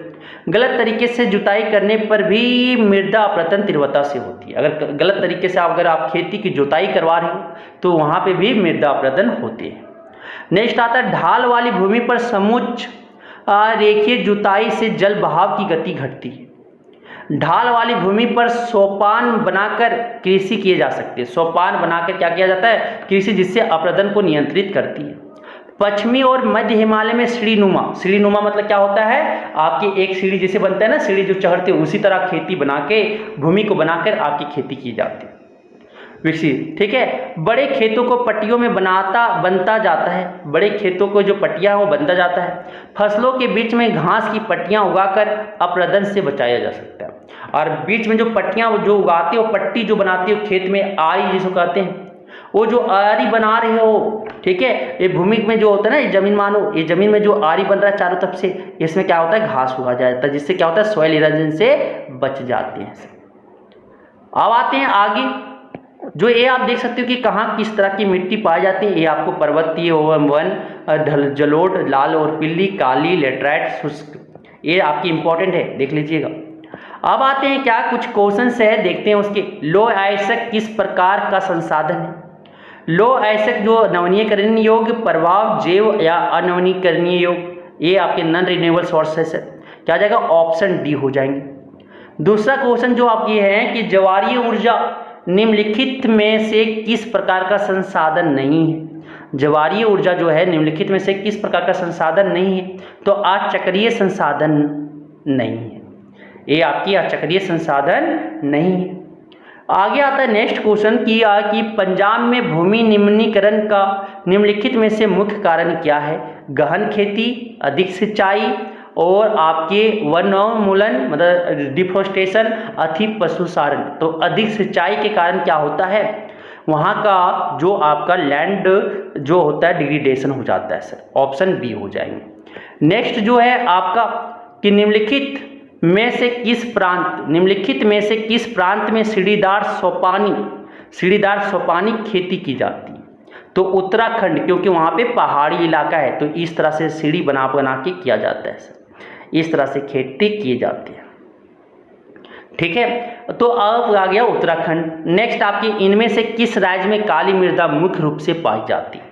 गलत तरीके से जुताई करने पर भी मृदा अपरदन तीव्रता से होती है। अगर गलत तरीके से अगर आप खेती की जुताई करवा रहे हो तो वहाँ पे भी मृदा अपरदन होती है। नेक्स्ट आता है, ढाल वाली भूमि पर समुच्च रेखीय जुताई से जल बहाव की गति घटती है। ढाल वाली भूमि पर सोपान बनाकर कृषि किए जा सकते हैं। सोपान बनाकर क्या किया जाता है, कृषि, जिससे अपरदन को नियंत्रित करती है। पश्चिमी और मध्य हिमालय में सीढ़ीनुमा मतलब क्या होता है, आपकी एक सीढ़ी जैसे बनता है ना, सीढ़ी जो चढ़ते, उसी तरह खेती बना के, भूमि को बनाकर आपकी खेती की जाती है, विकसित। ठीक है, बड़े खेतों को पट्टियों में बनता जाता है। बड़े खेतों को जो पट्टियां वो बनता जाता है। फसलों के बीच में घास की पट्टियां उगाकर अपरदन से बचाया जा सकता है। और बीच में जो पट्टियां जो उगाते हो, पट्टी जो बनाते हो खेत में, आरी जिसको कहते हैं, वो जो आरी बना रहे हो, ठीक है, ये भूमि में जो होता है ना, ये जमीन मानो, ये जमीन में जो आरी बन रहा है चारों तरफ से, इसमें क्या होता है, घास उगा जाता है, जिससे क्या होता है, सॉइल इरोजन से बच जाते हैं। अब आते हैं आगे, जो ये आप देख सकते हो कि कहाँ किस तरह की मिट्टी पाई जाती है। ये आपको पर्वतीय, वन, जलोढ़, लाल और पीली, काली, लेटराइट, शुष्क, ये आपकी इंपॉर्टेंट है, देख लीजिएगा। अब आते हैं क्या कुछ क्वेश्चंस है, देखते हैं उसके। लौह अयस्क किस प्रकार का संसाधन है। लौह अयस्क जो नवीनीकरणीय योग्य, प्रवाह, जैव या अनवीनीकरणीय योग्य, ये आपके नॉन रिन्यूएबल सोर्सेस है, क्या जाएगा, ऑप्शन डी हो जाएंगे। दूसरा क्वेश्चन जो आपकी है कि ज्वारीय ऊर्जा निम्नलिखित में से किस प्रकार का संसाधन नहीं है। ज्वारीय ऊर्जा जो है निम्नलिखित में से किस प्रकार का संसाधन नहीं है, तो अचक्रीय संसाधन नहीं है, ये आपकी अचक्रीय संसाधन नहीं है। आगे आता है नेक्स्ट क्वेश्चन कि पंजाब में भूमि निम्नीकरण का निम्नलिखित में से मुख्य कारण क्या है। गहन खेती, अधिक सिंचाई और आपके वनोन्मूलन मतलब डिफोरेस्टेशन, अधिक पशुचारण। तो अधिक सिंचाई के कारण क्या होता है, वहाँ का जो आपका लैंड जो होता है डिग्रेडेशन हो जाता है सर, ऑप्शन बी हो जाएंगे। नेक्स्ट जो है आपका कि निम्नलिखित में से किस प्रांत में सीढ़ीदार सोपानी खेती की जाती है। तो उत्तराखंड, क्योंकि वहाँ पे पहाड़ी इलाका है, तो इस तरह से सीढ़ी बना के किया जाता है सर, इस तरह से खेती की जाती है। ठीक है, तो अब आ गया उत्तराखंड। नेक्स्ट आपकी इनमें से किस राज्य में काली मृदा मुख्य रूप से पाई जाती है।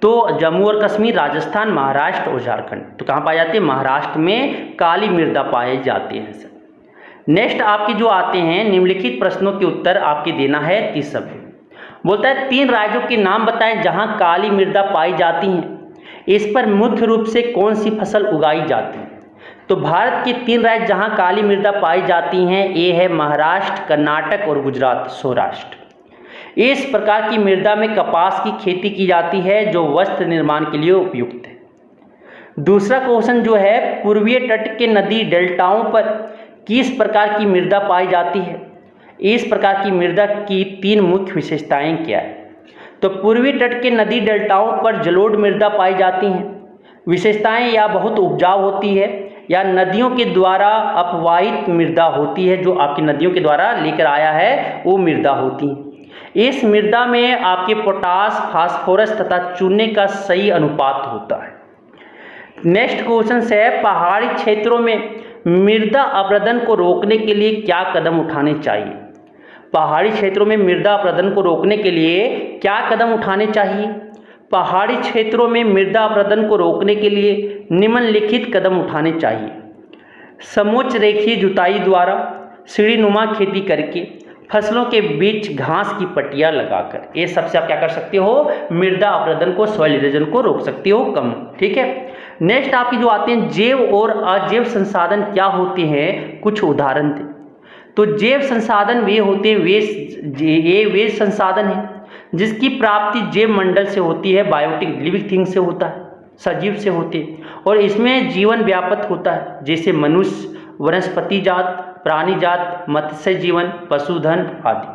तो जम्मू और कश्मीर, राजस्थान, महाराष्ट्र और झारखंड। तो कहाँ पाई जाती है, महाराष्ट्र में काली मृदा पाई जाती है सर। नेक्स्ट आपके जो आते हैं निम्नलिखित प्रश्नों के उत्तर आपके देना है 30 शब्द। बोलता है 3 राज्यों के नाम बताएं जहां काली मृदा पाई जाती हैं, इस पर मुख्य रूप से कौन सी फसल उगाई जाती है। तो भारत के 3 राज्य जहां काली मृदा पाई जाती हैं, ये है महाराष्ट्र, कर्नाटक और गुजरात, सौराष्ट्र। इस प्रकार की मृदा में कपास की खेती की जाती है जो वस्त्र निर्माण के लिए उपयुक्त है। दूसरा क्वेश्चन जो है, पूर्वीय तट के नदी डेल्टाओं पर किस प्रकार की मृदा पाई जाती है? इस प्रकार की मृदा की 3 मुख्य विशेषताएं क्या है? तो पूर्वी तट के नदी डेल्टाओं पर जलोढ़ मृदा पाई जाती हैं। विशेषताएं या बहुत उपजाऊ होती है या नदियों के द्वारा अपवाहित मृदा होती है, जो आपकी नदियों के द्वारा लेकर आया है वो मृदा होती है। इस मृदा में आपके पोटास, फास्फोरस तथा चूने का सही अनुपात होता है। नेक्स्ट क्वेश्चन है, पहाड़ी क्षेत्रों में मृदा अपरदन को रोकने के लिए क्या कदम उठाने चाहिए? पहाड़ी क्षेत्रों में मृदा अपरदन को रोकने के लिए क्या कदम उठाने चाहिए? पहाड़ी क्षेत्रों में मृदा अपरदन को रोकने के लिए निम्नलिखित कदम उठाने चाहिए। समोच्च रेखीय जुताई द्वारा, सीढ़ीनुमा खेती करके, फसलों के बीच घास की पट्टियां लगाकर, ये सबसे आप क्या कर सकते हो? मृदा अपरदन को, सॉइल इरोजन को रोक सकते हो कम। ठीक है। नेक्स्ट आपकी जो आते हैं, जैव और अजैव संसाधन क्या होते हैं? कुछ उदाहरण थे। तो जैव संसाधन वे होते हैं, वे संसाधन हैं जिसकी प्राप्ति जैव मंडल से होती है, बायोटिक लिविंग थिंग से होता है, सजीव से होते हैं, और इसमें जीवन व्यापक होता है, जैसे मनुष्य, वनस्पति जात, प्राणी जात, मत्स्य जीवन, पशुधन आदि।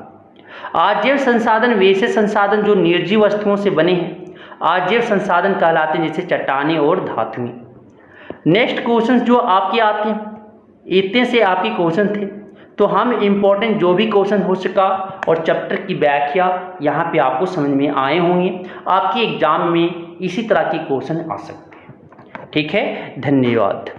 अजैव संसाधन वैसे संसाधन जो निर्जीव वस्तुओं से बने हैं, अजैव संसाधन कहलाते हैं, जैसे चट्टानें और धातुएं। नेक्स्ट क्वेश्चन जो आपके आते हैं, इतने से आपके क्वेश्चन थे। तो हम इम्पोर्टेंट जो भी क्वेश्चन हो सका और चैप्टर की व्याख्या यहाँ पे आपको समझ में आए होंगे। आपके एग्जाम में इसी तरह के क्वेश्चन आ सकते हैं। ठीक है, धन्यवाद।